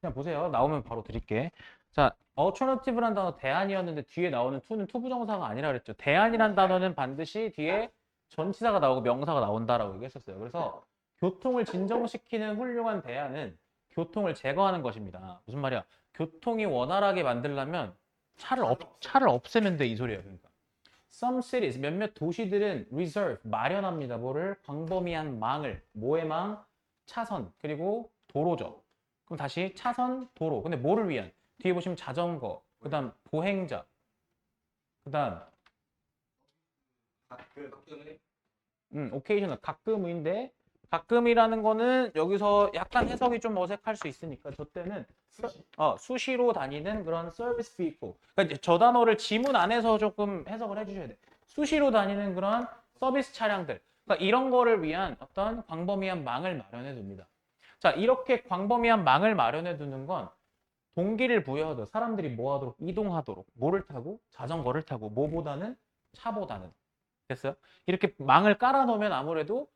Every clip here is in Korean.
그냥 보세요. 나오면 바로 드릴게. 자, alternative란 단어 대안이었는데 뒤에 나오는 to는 투부정사가 아니라 그랬죠. 대안이란 단어는 반드시 뒤에 전치사가 나오고 명사가 나온다라고 얘기했었어요. 그래서 교통을 진정시키는 훌륭한 대안은 교통을 제거하는 것입니다. 무슨 말이야? 교통이 원활하게 만들려면 차를 없애면 돼, 이 소리예요. 그러니까. Some cities, 몇몇 도시들은 reserve, 마련합니다. 뭐를? 광범위한 망을. 뭐의 망? 차선, 그리고 도로죠. 그럼 다시 차선, 도로. 근데 뭐를 위한? 뒤에 보시면 자전거, 그 다음 보행자, 그 다음 occasional, 가끔인데 가끔이라는 거는 여기서 약간 해석이 좀 어색할 수 있으니까 저 때는 수시로 다니는 그런 서비스 vehicle. 그러니까 저 단어를 지문 안에서 조금 해석을 해주셔야 돼. 수시로 다니는 그런 서비스 차량들. 그러니까 이런 거를 위한 어떤 광범위한 망을 마련해 둡니다. 자, 이렇게 광범위한 망을 마련해 두는 건 동기를 부여하도록 사람들이 뭐 하도록 이동하도록 뭐를 타고 자전거를 타고 뭐보다는 차보다는 됐어요? 이렇게 망을 깔아놓으면 아무래도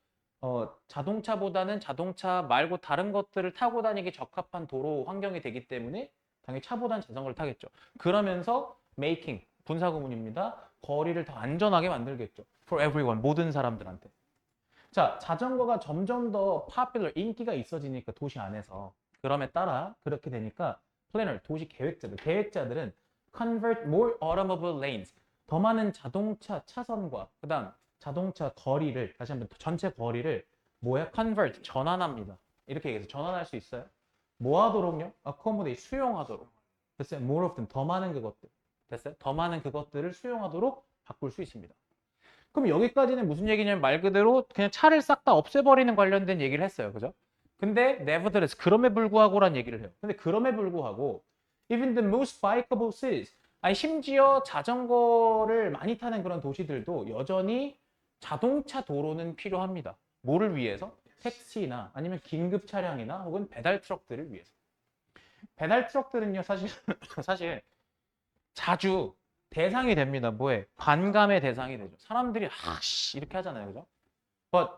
자동차보다는 자동차 말고 다른 것들을 타고 다니기 적합한 도로 환경이 되기 때문에 당연히 차보다는 자전거를 타겠죠. 그러면서 making 분사구문입니다. 거리를 더 안전하게 만들겠죠. For everyone 모든 사람들한테. 자, 자전거가 점점 더 popular 인기가 있어지니까 도시 안에서 그럼에 따라 그렇게 되니까 플래너 도시 계획자들은 convert more automobile lanes 더 많은 자동차 차선과 그다음 자동차 거리를 다시 한번 전체 거리를 뭐야? convert 전환합니다. 이렇게 얘기해서 전환할 수 있어요. 뭐 하도록요? accommodate 수용하도록. 됐어요? more of them 더 많은 그것들. 됐어요? 더 많은 그것들을 수용하도록 바꿀 수 있습니다. 그럼 여기까지는 무슨 얘기냐면 말 그대로 그냥 차를 싹 다 없애버리는 관련된 얘기를 했어요. 그죠? 근데 nevertheless 그럼에 불구하고란 얘기를 해요. 근데 그럼에 불구하고 even the most bikeable cities 아니 심지어 자전거를 많이 타는 그런 도시들도 여전히 자동차 도로는 필요합니다. 뭐를 위해서? 택시나 아니면 긴급 차량이나 혹은 배달 트럭들을 위해서. 배달 트럭들은요 사실 사실 자주 대상이 됩니다. 뭐에? 반감의 대상이 되죠. 사람들이 아씨 이렇게 하잖아요. 그죠?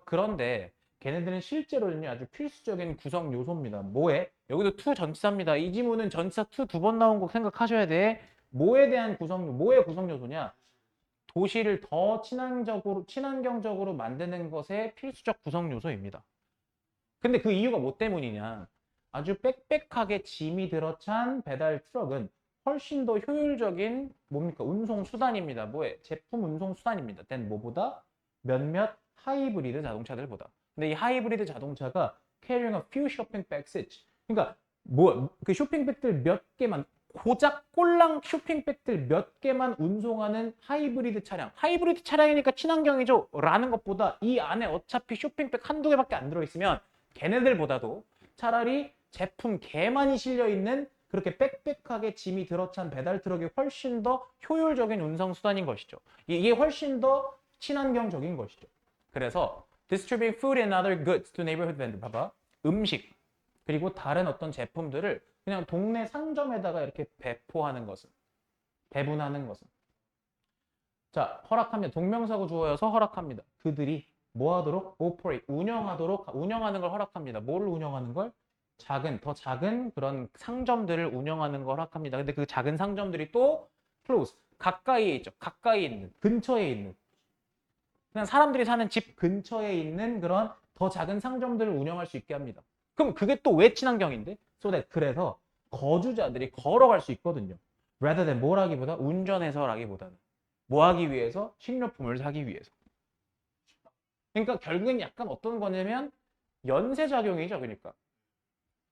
그런데 걔네들은 실제로는요 아주 필수적인 구성 요소입니다. 뭐에? 여기도 투 전치사입니다. 이 지문은 전치사 투 두 번 나온 거 생각하셔야 돼. 뭐에 대한 뭐의 구성 요소냐? 도시를 더 친환경적으로 만드는 것의 필수적 구성 요소입니다. 근데 그 이유가 뭐 때문이냐? 아주 빽빽하게 짐이 들어찬 배달 트럭은 훨씬 더 효율적인 뭡니까? 운송 수단입니다. 뭐에? 제품 운송 수단입니다. 된 뭐보다? 몇몇 하이브리드 자동차들보다. 근데 이 하이브리드 자동차가 carrying a few shopping bags each. 그러니까 그 쇼핑백들 몇 개만 고작 꼴랑 쇼핑백들 몇 개만 운송하는 하이브리드 차량. 하이브리드 차량이니까 친환경이죠. 라는 것보다 이 안에 어차피 쇼핑백 한두 개밖에 안 들어있으면 걔네들보다도 차라리 제품 개만이 실려있는 그렇게 빽빽하게 짐이 들어찬 배달 트럭이 훨씬 더 효율적인 운송 수단인 것이죠. 이게 훨씬 더 친환경적인 것이죠. 그래서 distributing food and other goods to neighborhood vendor. 봐봐. 음식 그리고 다른 어떤 제품들을 그냥 동네 상점에다가 이렇게 배포하는 것은 배분하는 것은 자 허락합니다. 동명사고 주어여서 허락합니다. 그들이 뭐 하도록? operate 운영하는 걸 허락합니다. 뭐를 운영하는 걸? 더 작은 그런 상점들을 운영하는 걸 허락합니다. 근데 그 작은 상점들이 또 close 가까이에 있죠. 가까이 있는 근처에 있는 그냥 사람들이 사는 집 근처에 있는 그런 더 작은 상점들을 운영할 수 있게 합니다. 그럼 그게 또 왜 친환경인데? 그래서 거주자들이 걸어갈 수 있거든요. rather than 뭘 하기보다 운전해서라기보다는 뭐 하기 위해서? 식료품을 사기 위해서. 그러니까 결국엔 약간 어떤 거냐면 연쇄작용이죠. 그러니까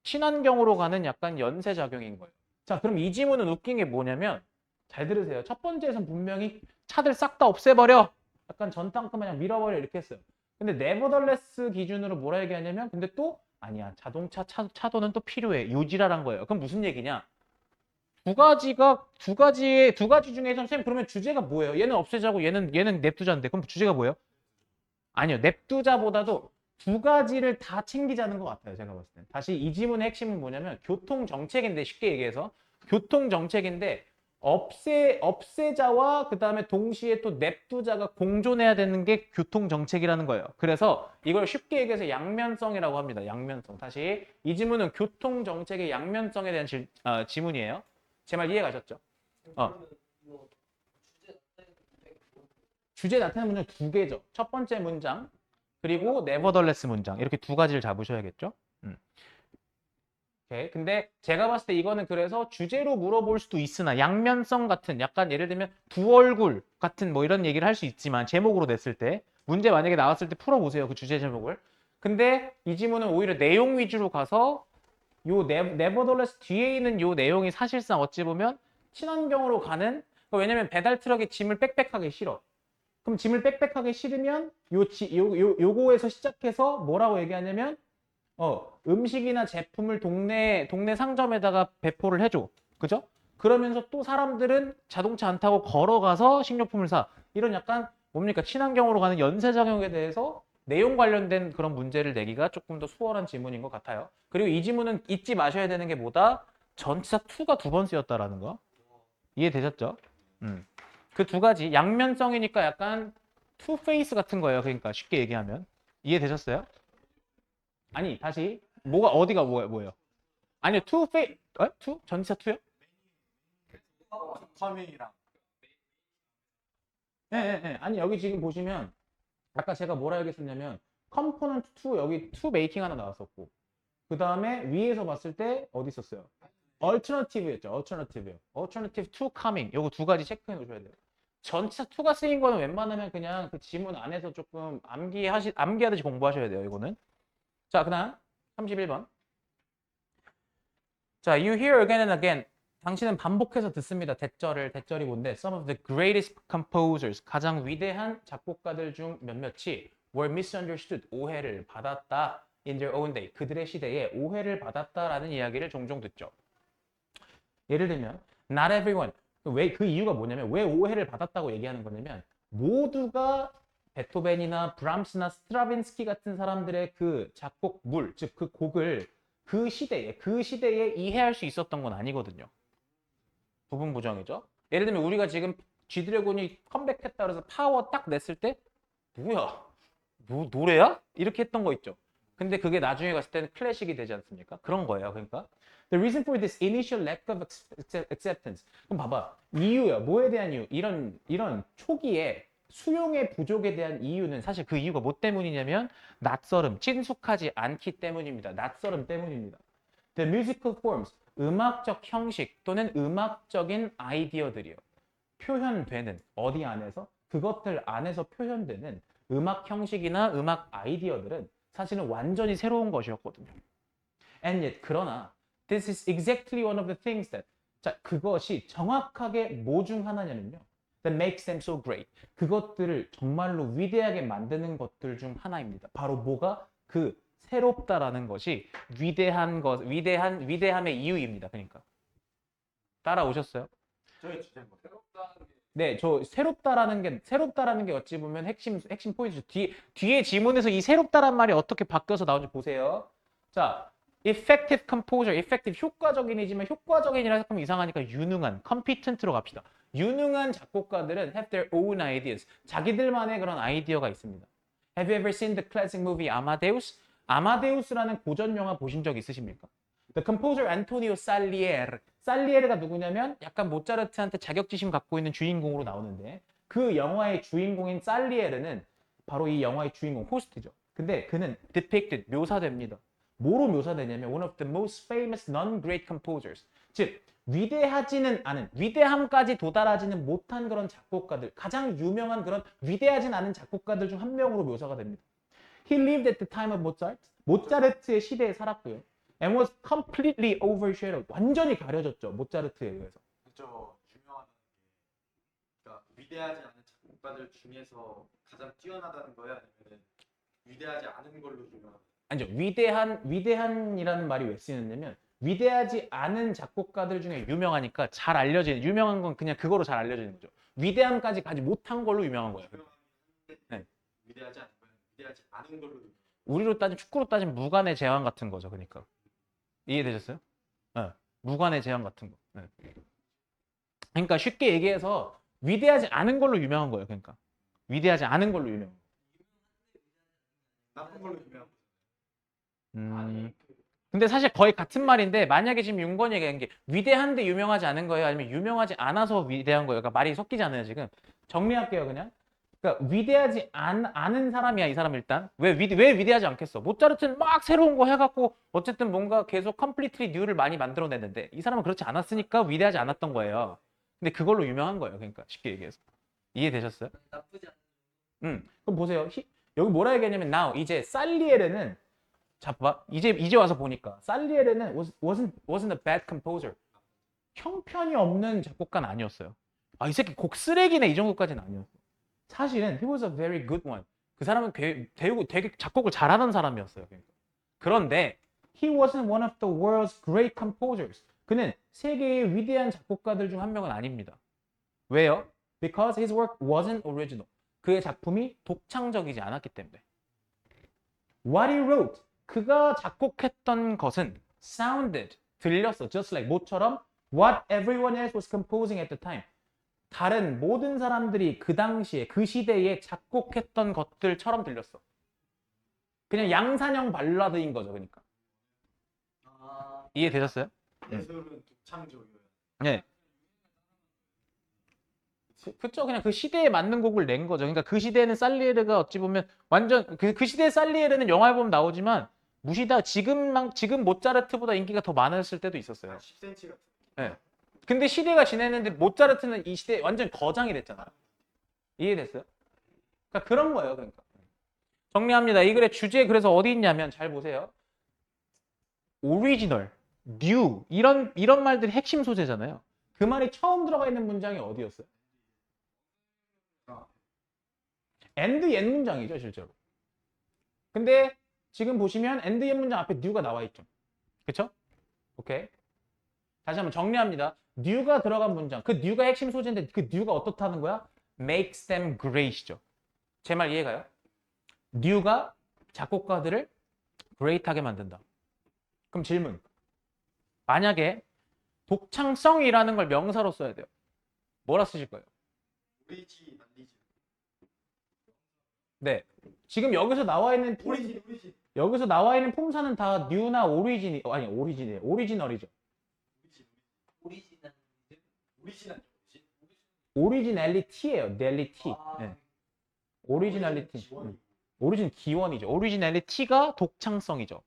친환경으로 가는 약간 연쇄작용인 거예요. 자, 그럼 이 지문은 웃긴 게 뭐냐면 잘 들으세요. 첫 번째에선 분명히 차들 싹 다 없애버려. 약간 전당크 마냥 밀어버려 이렇게 했어요. 근데 네버덜레스 기준으로 뭐라 얘기하냐면 근데 또 아니야. 차도는 또 필요해. 유지라란 거예요. 그럼 무슨 얘기냐? 두 가지 중에서 선생님 그러면 주제가 뭐예요? 얘는 없애자고 얘는 냅두자인데 그럼 주제가 뭐예요? 아니요. 냅두자보다도 두 가지를 다 챙기자는 것 같아요. 제가 봤을 때. 다시 이 지문의 핵심은 뭐냐면 교통정책인데 쉽게 얘기해서 교통정책인데 없애자와 그 다음에 동시에 또 냅두자가 공존해야 되는 게 교통정책이라는 거예요. 그래서 이걸 쉽게 얘기해서 양면성이라고 합니다. 양면성. 다시 이 지문은 교통정책의 양면성에 대한 지문이에요. 제 말 이해 가셨죠? 주제 나타내는 문장 두 개죠. 첫 번째 문장 그리고 nevertheless 문장 이렇게 두 가지를 잡으셔야겠죠? 오케이. 근데 제가 봤을 때 이거는 그래서 주제로 물어볼 수도 있으나 양면성 같은 약간 예를 들면 두 얼굴 같은 뭐 이런 얘기를 할 수 있지만 제목으로 냈을 때 문제 만약에 나왔을 때 풀어보세요. 그 주제 제목을. 근데 이 지문은 오히려 내용 위주로 가서 요 nevertheless 뒤에 있는 요 내용이 사실상 어찌 보면 친환경으로 가는 왜냐면 배달 트럭에 짐을 빽빽하게 실어. 그럼 짐을 빽빽하게 실으면 요거에서 시작해서 뭐라고 얘기하냐면 음식이나 제품을 동네 상점에다가 배포를 해줘. 그죠? 그러면서 또 사람들은 자동차 안 타고 걸어가서 식료품을 사. 이런 약간 뭡니까? 친환경으로 가는 연쇄작용에 대해서 내용 관련된 그런 문제를 내기가 조금 더 수월한 지문인 것 같아요. 그리고 이 지문은 잊지 마셔야 되는 게 뭐다? 전치사 to가 두 번 쓰였다라는 거. 이해되셨죠? 그 두 가지 양면성이니까 약간 투 페이스 같은 거예요. 그러니까 쉽게 얘기하면. 이해되셨어요? 아니 다시 뭐가 어디가 뭐예요? 아니요 투 페이 투 전치사 투요? 커밍이랑 예, 예, 예. 아니 여기 지금 보시면 아까 제가 뭐라 얘기했었냐면 컴포넌트 투 여기 투 메이킹 하나 나왔었고 그 다음에 위에서 봤을 때 어디 있었어요? 얼터너티브였죠. 얼터너티브요. 얼터너티브 투 커밍 요거 두 가지 체크해 놓으셔야 돼요. 전치사 투가 쓰인 거는 웬만하면 그냥 그 지문 안에서 조금 암기하듯이 공부하셔야 돼요. 이거는. 자, 그다음 31번. 자, you hear again and again. 당신은 반복해서 듣습니다. 대절이 뭔데? Some of the greatest composers, 가장 위대한 작곡가들 중 몇몇이 were misunderstood, 오해를 받았다. In their own day, 그들의 시대에 오해를 받았다라는 이야기를 종종 듣죠. 예를 들면, not everyone. 왜 그 이유가 뭐냐면 왜 오해를 받았다고 얘기하는 거냐면 모두가 베토벤이나 브람스나 스트라빈스키 같은 사람들의 그 작곡물, 즉 그 곡을 그 시대에 이해할 수 있었던 건 아니거든요. 부분 부정이죠. 예를 들면 우리가 지금 G드래곤이 컴백했다 그래서 파워 딱 냈을 때 뭐야? 노래야? 이렇게 했던 거 있죠. 근데 그게 나중에 갔을 때는 클래식이 되지 않습니까? 그런 거예요. 그러니까 The reason for this initial lack of acceptance. 그럼 봐봐. 이유야. 뭐에 대한 이유? 이런 초기에 수용의 부족에 대한 이유는 사실 그 이유가 뭐 때문이냐면 낯설음, 친숙하지 않기 때문입니다. 낯설음 때문입니다. The musical forms, 음악적 형식 또는 음악적인 아이디어들이요. 표현되는 어디 안에서? 그것들 안에서 표현되는 음악 형식이나 음악 아이디어들은 사실은 완전히 새로운 것이었거든요. And yet, 그러나 this is exactly one of the things that 자, 그것이 정확하게 뭐 중 하나냐면요. That makes them so great. 그것들을 정말로 위대하게 만드는 것들 중 하나입니다. 바로 뭐가? 그 새롭다라는 것이 위대함의 이유입니다. 그러니까. 따라오셨어요? 저희 주제인 거 새롭다는 게 네, 저 새롭다라는 게 어찌 보면 핵심 포인트죠. 뒤에 지문에서 이 새롭다란 말이 어떻게 바뀌어서 나오는지 보세요. 자, effective composer, effective 효과적인이지만 효과적인이라 생각하면 이상하니까 유능한, competent로 갑시다. 유능한 작곡가들은 have their own ideas. 자기들만의 그런 아이디어가 있습니다. Have you ever seen the classic movie Amadeus? 아마데우스라는 고전 영화 보신 적 있으십니까? The composer Antonio Salieri. 살리에르가 누구냐면 약간 모차르트한테 자격지심 갖고 있는 주인공으로 나오는데 그 영화의 주인공인 살리에르는 바로 이 영화의 주인공 호스트죠. 근데 그는 depicted, 묘사됩니다. 뭐로 묘사되냐면 one of the most famous non-great composers. 즉 위대하지는 않은, 위대함까지 도달하지는 못한 그런 작곡가들, 가장 유명한 그런 위대하진 않은 작곡가들 중 한 명으로 묘사가 됩니다. He lived at the time of Mozart. 모차르트의 시대에 살았고요. And was completely overshadowed. 완전히 가려졌죠. 모차르트에 의해서. 그저 유명하다는 게 그러니까 위대하지 않은 작곡가들 중에서 가장 뛰어나다는 거야 아니면 위대하지 않은 걸로 유명하다. 아니죠. 위대한이라는 말이 왜 쓰이느냐면 위대하지 않은 작곡가들 중에 유명하니까 잘 알려지는 유명한 건 그냥 그거로 잘 알려지는 거죠. 위대함까지 가지 못한 걸로 유명한 거예요. 네. 위대하지 않은 거야. 위대하지 않은 걸로 유명하다. 우리로 따지면 축구로 따지면 무관의 제왕 같은 거죠. 그러니까 이해되셨어요? 네. 무관의 제왕 같은 거. 네. 그러니까 쉽게 얘기해서 위대하지 않은 걸로 유명한 거예요. 그러니까 위대하지 않은 걸로 유명. 나쁜 걸로 유명한 거죠. 근데 사실 거의 같은 말인데 만약에 지금 윤건이 얘기한 게 위대한데 유명하지 않은 거예요? 아니면 유명하지 않아서 위대한 거예요? 그러니까 말이 섞이지 않아요 지금. 정리할게요 그냥. 그러니까 위대하지 않은 사람이야 이 사람 일단. 왜 위대하지 않겠어? 모차르트는 막 새로운 거 해갖고 어쨌든 뭔가 계속 컴플리트리 뉴를 많이 만들어냈는데 이 사람은 그렇지 않았으니까 위대하지 않았던 거예요. 근데 그걸로 유명한 거예요. 그러니까 쉽게 얘기해서. 이해되셨어요? 나쁘지 않아. 그럼 보세요. 여기 뭐라 얘기하냐면 now 이제 살리에르는 자, 봐. 이제 와서 보니까 살리에르는 wasn't a bad composer. 형편이 없는 작곡가는 아니었어요. 아, 이 새끼 곡 쓰레기네 이 정도까지는 아니었어. 사실은 he was a very good one. 그 사람은 되게 작곡을 잘하는 사람이었어요. 그러니까. 그런데 he wasn't one of the world's great composers. 그는 세계의 위대한 작곡가들 중 한 명은 아닙니다. 왜요? Because his work wasn't original. 그의 작품이 독창적이지 않았기 때문에. What he wrote, 그가 작곡했던 것은 sounded, 들렸어. Just like 뭐처럼 what everyone else was composing at the time. 다른 모든 사람들이 그 당시에 그 시대에 작곡했던 것들처럼 들렸어. 그냥 양산형 발라드인 거죠. 그러니까. 아, 이해되셨어요? 예술은 독창적이어요. 네. 그쵸. 그냥 그 시대에 맞는 곡을 낸 거죠. 그러니까 그 시대에는 살리에르가 어찌 보면 완전 그 시대의 살리에르는 영화에 보면 나오지만 무시다 지금 모차르트보다 인기가 더 많았을 때도 있었어요. 한 10cm 같은. 네. 근데 시대가 지냈는데 모차르트는 이 시대에 완전 거장이 됐잖아. 이해됐어요? 그러니까 그런 거예요. 그러니까 정리합니다. 이 글의 주제 그래서 어디 있냐면 잘 보세요. 오리지널, 뉴 이런 말들이 핵심 소재잖아요. 그 말이 처음 들어가 있는 문장이 어디였어요? and 옛 문장이죠 실제로. 근데 지금 보시면 and 옛 문장 앞에 new가 나와 있죠. 그쵸? 오케이. 다시 한번 정리합니다. new가 들어간 문장. 그 new가 핵심 소재인데 그 new가 어떻다는 거야? makes them great이죠. 제 말 이해가요? new가 작곡가들을 great하게 만든다. 그럼 질문. 만약에 독창성이라는 걸 명사로 써야 돼요. 뭐라 쓰실 거예요? 오리지 난리지. 네. 지금 여기서 나와 있는 오리지. 여기서 나와 있는 품사는 다 뉴나 오리진이 아니 오리진이에요. 오리지널이죠. 오리지널. 오리지널. 오리지널리티예요. 넬리티. 아, 네. 오리지널리티. 기원이. 오리진 기원이죠. 오리지널리티가 독창성이죠.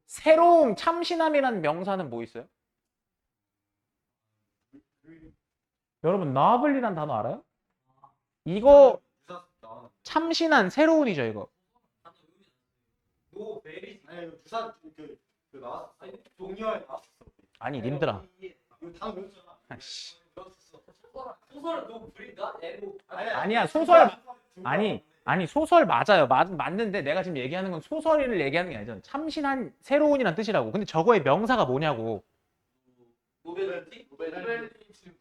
새로움, 참신함이라는 명사는 뭐 있어요? 여러분, novel이란 단어 알아요? 이거 유사 나오는. 참신한, 새로운이죠, 이거. 노 베리. 아니 이거 유사 그 나왔어. 아니 동의어에 나왔어. 아니, 님들아. 이거 단어 배웠잖아. 아이씨. 소설 노 브리가 에고. 아니야, 소설. 아니, 소설 맞아요. 맞는데 내가 지금 얘기하는 건 소설을 얘기하는 게 아니잖아. 참신한, 새로운이란 뜻이라고. 근데 저거의 명사가 뭐냐고. 노벨티?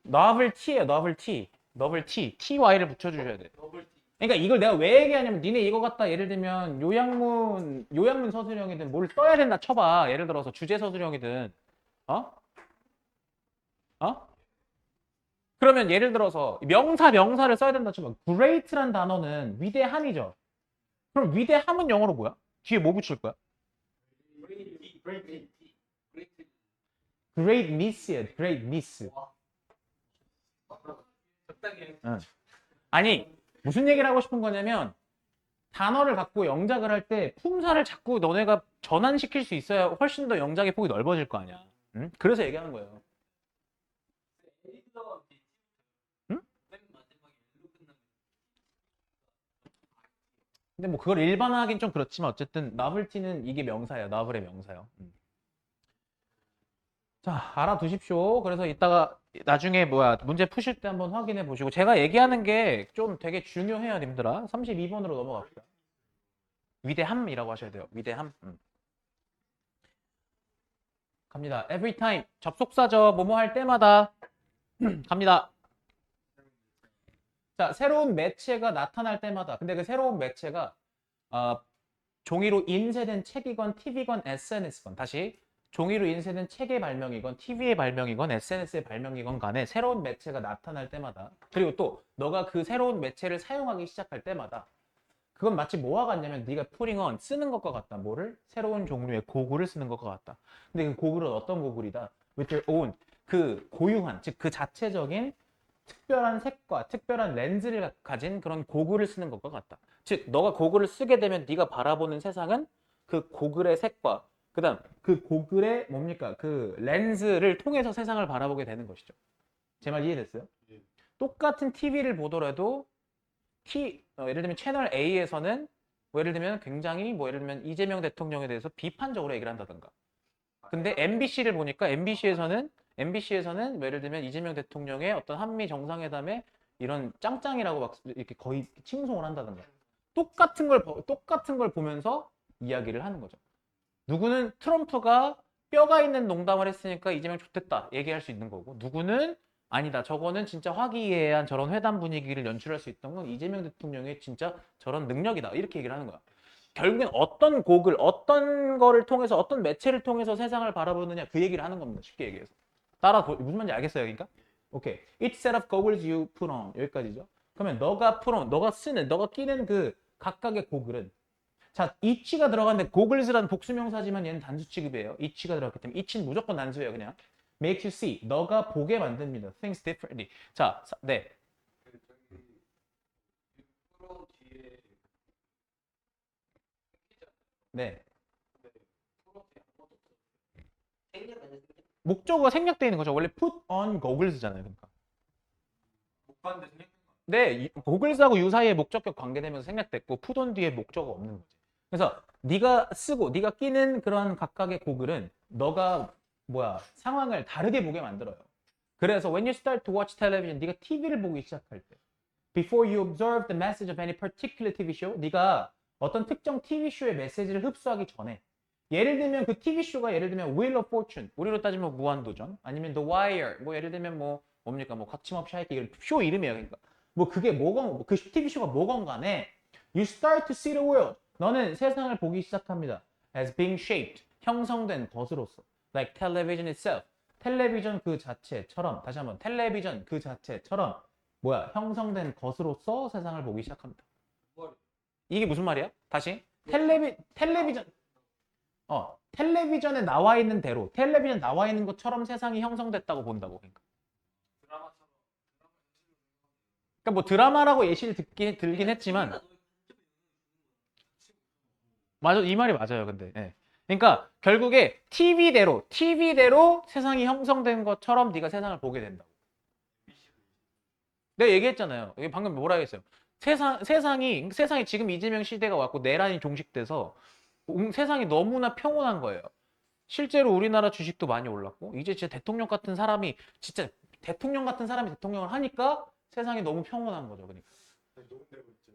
novelty예요, novelty. novelty. ty를 붙여주셔야 돼. 노벨티. 그러니까 이걸 내가 왜 얘기하냐면 니네 이거 갖다 예를 들면 요양문 서술형이든 뭘 써야 된다 쳐봐. 예를 들어서 주제 서술형이든 어? 그러면 예를 들어서 명사를 써야 된다 쳐봐. great란 단어는 위대함이죠. 그럼 위대함은 영어로 뭐야? 뒤에 뭐 붙일 거야? greatness야. greatness. 적당히. 응. 아니 무슨 얘기를 하고 싶은 거냐면 단어를 갖고 영작을 할 때 품사를 자꾸 너네가 전환시킬 수 있어야 훨씬 더 영작의 폭이 넓어질 거 아니야. 응? 그래서 얘기하는 거예요. 응? 근데 뭐 그걸 일반화하긴 좀 그렇지만 어쨌든 novelty는 이게 명사예요. novel의 명사요. 자, 알아두십시오. 그래서 이따가 나중에 문제 푸실 때 한번 확인해 보시고 제가 얘기하는 게 좀 되게 중요해요, 님들아. 32번으로 넘어갑시다. 위대함이라고 하셔야 돼요. 위대함. 갑니다. every time 접속사죠. 뭐뭐 할 때마다 갑니다. 자, 새로운 매체가 나타날 때마다. 근데 그 새로운 매체가 종이로 인쇄된 책이건 TV건 SNS건 다시 종이로 인쇄된 책의 발명이건 TV의 발명이건 SNS의 발명이건 간에 새로운 매체가 나타날 때마다 그리고 또 너가 그 새로운 매체를 사용하기 시작할 때마다 그건 마치 뭐와 같냐면 네가 putting on 쓰는 것과 같다. 뭐를? 새로운 종류의 고글을 쓰는 것과 같다. 근데 그 고글은 어떤 고글이다? With your own 그 고유한 즉 그 자체적인 특별한 색과 특별한 렌즈를 가진 그런 고글을 쓰는 것과 같다. 즉 너가 고글을 쓰게 되면 네가 바라보는 세상은 그 고글의 색과 그다음 그 고글의 뭡니까? 그 렌즈를 통해서 세상을 바라보게 되는 것이죠. 제 말 이해됐어요? 예. 똑같은 TV를 보더라도 예를 들면 채널 A에서는 뭐 예를 들면 굉장히 뭐 예를 들면 이재명 대통령에 대해서 비판적으로 얘기를 한다던가. 근데 MBC를 보니까 MBC에서는 뭐 예를 들면 이재명 대통령의 어떤 한미 정상회담에 이런 짱짱이라고 막 이렇게 거의 칭송을 한다던가. 똑같은 걸 보면서 이야기를 하는 거죠. 누구는 트럼프가 뼈가 있는 농담을 했으니까 이재명 좋댔다 얘기할 수 있는 거고 누구는 아니다 저거는 진짜 화기애애한 저런 회담 분위기를 연출할 수 있던 건 이재명 대통령의 진짜 저런 능력이다 이렇게 얘기를 하는 거야. 결국엔 어떤 곡을 어떤 거를 통해서 어떤 매체를 통해서 세상을 바라보느냐 그 얘기를 하는 겁니다. 쉽게 얘기해서. 무슨 말인지 알겠어요? 그러니까? 오케이. Each set of goggles you put on 여기까지죠. 그러면 너가 put on, 너가 끼는 그 각각의 고글은 자, each가 들어갔는데 goggles라는 복수명사지만 얘는 단수 취급이에요. each가 들어갔기 때문에 each는 무조건 단수예요, 그냥. Make you see. 너가 보게 만듭니다. Things differently. 자, 네. 그 저기 프로 뒤에 네. 프로 뒤에 아무것도 없어. 생략 아니야 생략? 목적어가 생략되어 있는 거죠. 원래 put on goggles잖아요, 그러니까. 못 봤는데 생각난 거 네, goggles하고 유 사이에 목적격 관계되면서 생략됐고 put on 뒤에 목적어 없는 거지. 그래서 네가 끼는 그런 각각의 고글은 너가 상황을 다르게 보게 만들어요. 그래서 when you start to watch television, 네가 TV를 보기 시작할 때 before you observe the message of any particular TV show, 네가 어떤 특정 TV 쇼의 메시지를 흡수하기 전에 예를 들면 그 TV 쇼가 예를 들면 Wheel of Fortune, 우리로 따지면 무한도전, 아니면 The Wire, 뭐 예를 들면 뭡니까 거침없이 하이킥 이런 쇼 이름이에요. 그러니까 뭐 그게 뭐건 그 TV 쇼가 뭐건 간에 you start to see the world. 너는 세상을 보기 시작합니다. as being shaped, 형성된 것으로서. like television itself. 텔레비전 그 자체처럼 다시 한번 텔레비전 그 자체처럼 형성된 것으로서 세상을 보기 시작합니다. 이게 무슨 말이야? 다시 텔레비전에 나와 있는 대로 텔레비전 나와 있는 것처럼 세상이 형성됐다고 본다고. 그러니까 뭐 드라마라고 예시를 들긴 했지만 맞아, 이 말이 맞아요. 근데 그러니까 결국에 TV대로 세상이 형성된 것처럼 네가 세상을 보게 된다고. 내가 얘기했잖아요. 이게 방금 뭐라 했어요? 세상이 지금 이재명 시대가 왔고 내란이 종식돼서 세상이 너무나 평온한 거예요. 실제로 우리나라 주식도 많이 올랐고 이제 진짜 대통령 같은 사람이 대통령을 하니까 세상이 너무 평온한 거죠. 그러니까. 녹음되고 있죠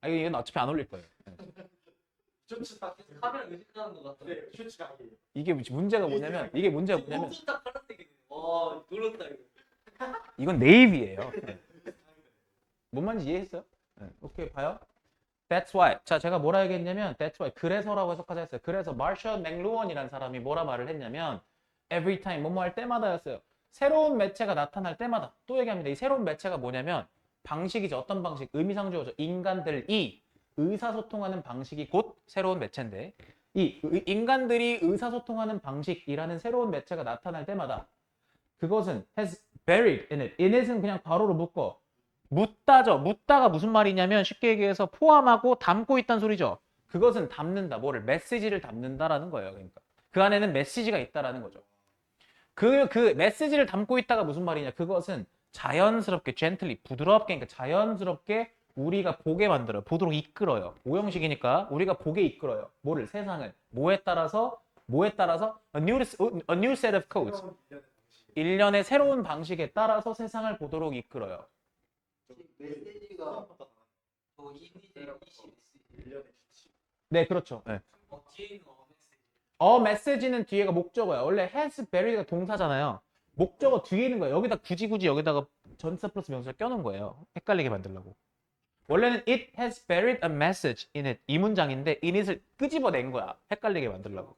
이거. 이건 어차피 안 올릴 거예요. 쇼츠 딱 카메라 의식하는 것 같아. 네, 쇼츠 각이. 이게 문제가 뭐냐면 옷도 딱 파란색이네. 와 놀랐다 이거. 이건 네이비예요. 뭔 말인지 이해했어요? 오케이, 봐요. That's why. 자, 제가 뭐라 얘기했냐면 that's why. 그래서라고 해석하자 했어요. 그래서 마셜 맥루언이라는 사람이 뭐라 말을 했냐면 every time 뭐뭐 할 때마다였어요. 새로운 매체가 나타날 때마다 또 얘기합니다. 이 새로운 매체가 뭐냐면 방식이죠. 어떤 방식? 의미상조어죠. 인간들이 의사소통하는 방식이 곧 새로운 매체인데 이 인간들이 의사소통하는 방식이라는 새로운 매체가 나타날 때마다 그것은 has buried in it. in it은 그냥 괄호로 묶어. 묻다죠. 묻다가 무슨 말이냐면 쉽게 얘기해서 포함하고 담고 있다는 소리죠. 그것은 담는다. 메시지를 담는다라는 거예요. 그러니까 그 안에는 메시지가 있다라는 거죠. 그 메시지를 담고 있다가 무슨 말이냐? 그것은 자연스럽게 gently 부드럽게 그러니까 자연스럽게 우리가 보게 만들어요. 보도록 이끌어요. 오형식이니까 우리가 보게 이끌어요. 세상을 뭐에 따라서 a new set of codes. 일련의 새로운 방식에 따라서 세상을 보도록 이끌어요. 메시지가 이미지 1년의 규칙. 네, 그렇죠. 네. 뒤에 있는 메시지. 메시지는 뒤에가 목적어야. 원래 has buried가 동사잖아요. 목적어 뒤에 있는 거예요. 굳이 여기다가 전치사 플러스 명사를 껴놓은 거예요. 헷갈리게 만들려고. 원래는 it has buried a message in it 이 문장인데 in it을 끄집어낸 거야. 헷갈리게 만들려고.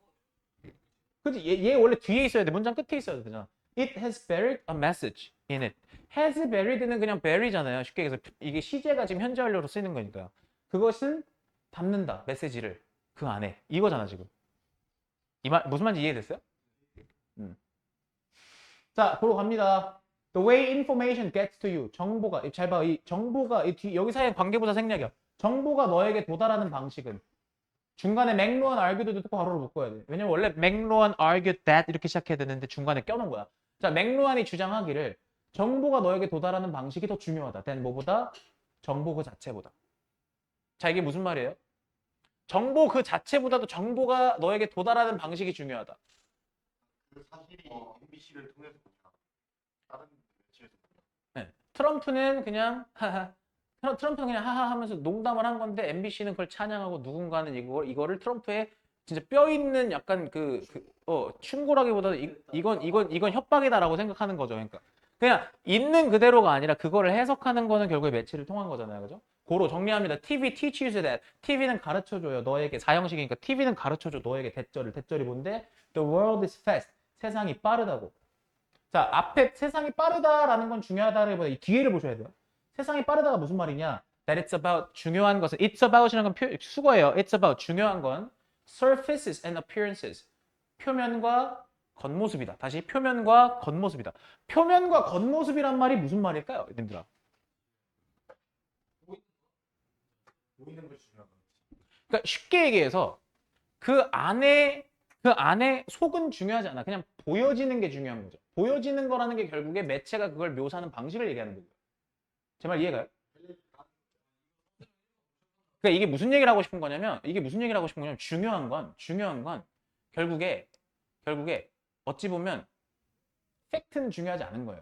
그치? 얘 원래 뒤에 있어야 돼. 문장 끝에 있어야 되잖아. It has buried a message in it. has buried는 그냥 bury잖아요. 쉽게 얘기해서 이게 시제가 지금 현재 완료로 쓰이는 거니까. 그것은 담는다. 메시지를 그 안에. 이거잖아 지금. 이 말 무슨 말인지 이해됐어요? 자, 보러 갑니다. The way information gets to you. 정보가 잘 봐. 이 정보가 여기 사이에 관계부사 생략이야. 정보가 너에게 도달하는 방식은 중간에 맥로한 argued도 듣고 바로 묶어야 돼. 왜냐면 원래 맥로한 argued that 이렇게 시작해야 되는데 중간에 껴놓은 거야. 자, 맥로한이 주장하기를 정보가 너에게 도달하는 방식이 더 중요하다. than 뭐보다? 정보 그 자체보다. 자, 이게 무슨 말이에요? 정보 그 자체보다도 정보가 너에게 도달하는 방식이 중요하다. 그 사실이 MBC를 통해서 보냐 다른 매체에서 보냐. 네. 트럼프는 그냥 하하 하면서 농담을 한 건데 MBC는 그걸 찬양하고 누군가는 이거를 트럼프의 진짜 뼈 있는 약간 충고라기보다 이건 협박이다라고 생각하는 거죠. 그러니까 그냥 있는 그대로가 아니라 그거를 해석하는 거는 결국에 매체를 통한 거잖아요. 그죠? 고로 정리합니다. TV teaches you that. TV는 가르쳐줘요. 너에게 사형식이니까 TV는 가르쳐줘. 너에게 대절이 뭔데? The world is fast. 세상이 빠르다고. 자, 앞에 세상이 빠르다라는 건 중요하다기보다 이 뒤에를 보셔야 돼요. 세상이 빠르다가 무슨 말이냐? That it's about 중요한 것은 it's about이라는 건 수거예요. It's about 중요한 건 surfaces and appearances. 표면과 겉모습이다. 다시 표면과 겉모습이다. 표면과 겉모습이란 말이 무슨 말일까요? 님들아. 보이는 것이 중요한 거. 그러니까 쉽게 얘기해서 그 안에 속은 중요하지 않아. 그냥 보여지는 게 중요한 거죠. 보여지는 거라는 게 결국에 매체가 그걸 묘사하는 방식을 얘기하는 거예요. 제 말 이해가요? 그러니까 이게 무슨 얘기를 하고 싶은 거냐면 중요한 건 결국에 어찌 보면 팩트는 중요하지 않은 거예요.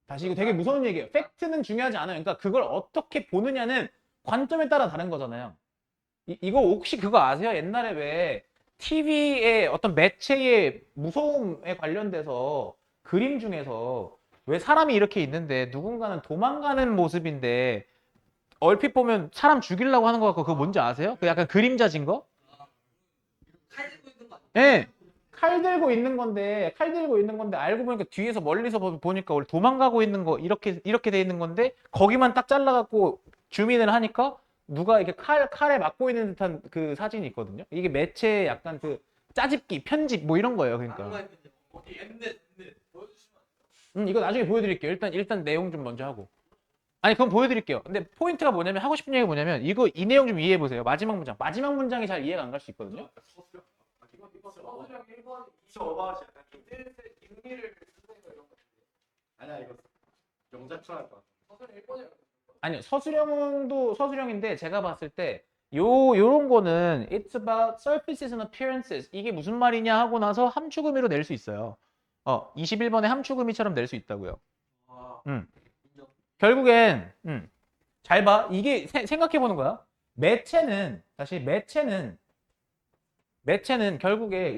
다시 이거 되게 무서운 얘기예요. 팩트는 중요하지 않아요. 그러니까 그걸 어떻게 보느냐는 관점에 따라 다른 거잖아요. 이거 혹시 그거 아세요? 옛날에 왜 TV의 어떤 매체의 무서움에 관련돼서 그림 중에서 왜 사람이 이렇게 있는데 누군가는 도망가는 모습인데 얼핏 보면 사람 죽이려고 하는 거 같고 그거 뭔지 아세요? 그 약간 그림자진 거? 칼 들고 있는 거 아니야? 예. 칼 들고 있는 건데 알고 보니까 뒤에서 멀리서 보니까 원래 도망가고 있는 거 이렇게 돼 있는 건데 거기만 딱 잘라갖고 줌인을 하니까 누가 이렇게 칼에 맞고 있는 듯한 그 사진이 있거든요. 이게 매체의 약간 그 짜집기, 편집 뭐 이런 거예요. 그러니까. 어디 옛날 보여주시면 이거 나중에 보여드릴게요. 일단 내용 좀 먼저 하고. 아니 그건 보여드릴게요. 근데 포인트가 뭐냐면 하고 싶은 얘기가 뭐냐면 이 내용 좀 이해해 보세요. 마지막 문장이 잘 이해가 안 갈 수 있거든요. 서술형. 이거 서술형 1번 어바웃이 약간 좀 임기를 쓰는 거 이런 거 아니야 이거 영작처럼 봐. 서술형 1번이라고 아니요. 서술형도 서술형인데 제가 봤을 때 요런 거는 it's about surfaces and appearances. 이게 무슨 말이냐 하고 나서 함축의미로 낼 수 있어요. 21번에 함축의미처럼 낼 수 있다고요. 인정. 결국엔 잘 봐. 이게 생각해 보는 거야. 매체는 결국에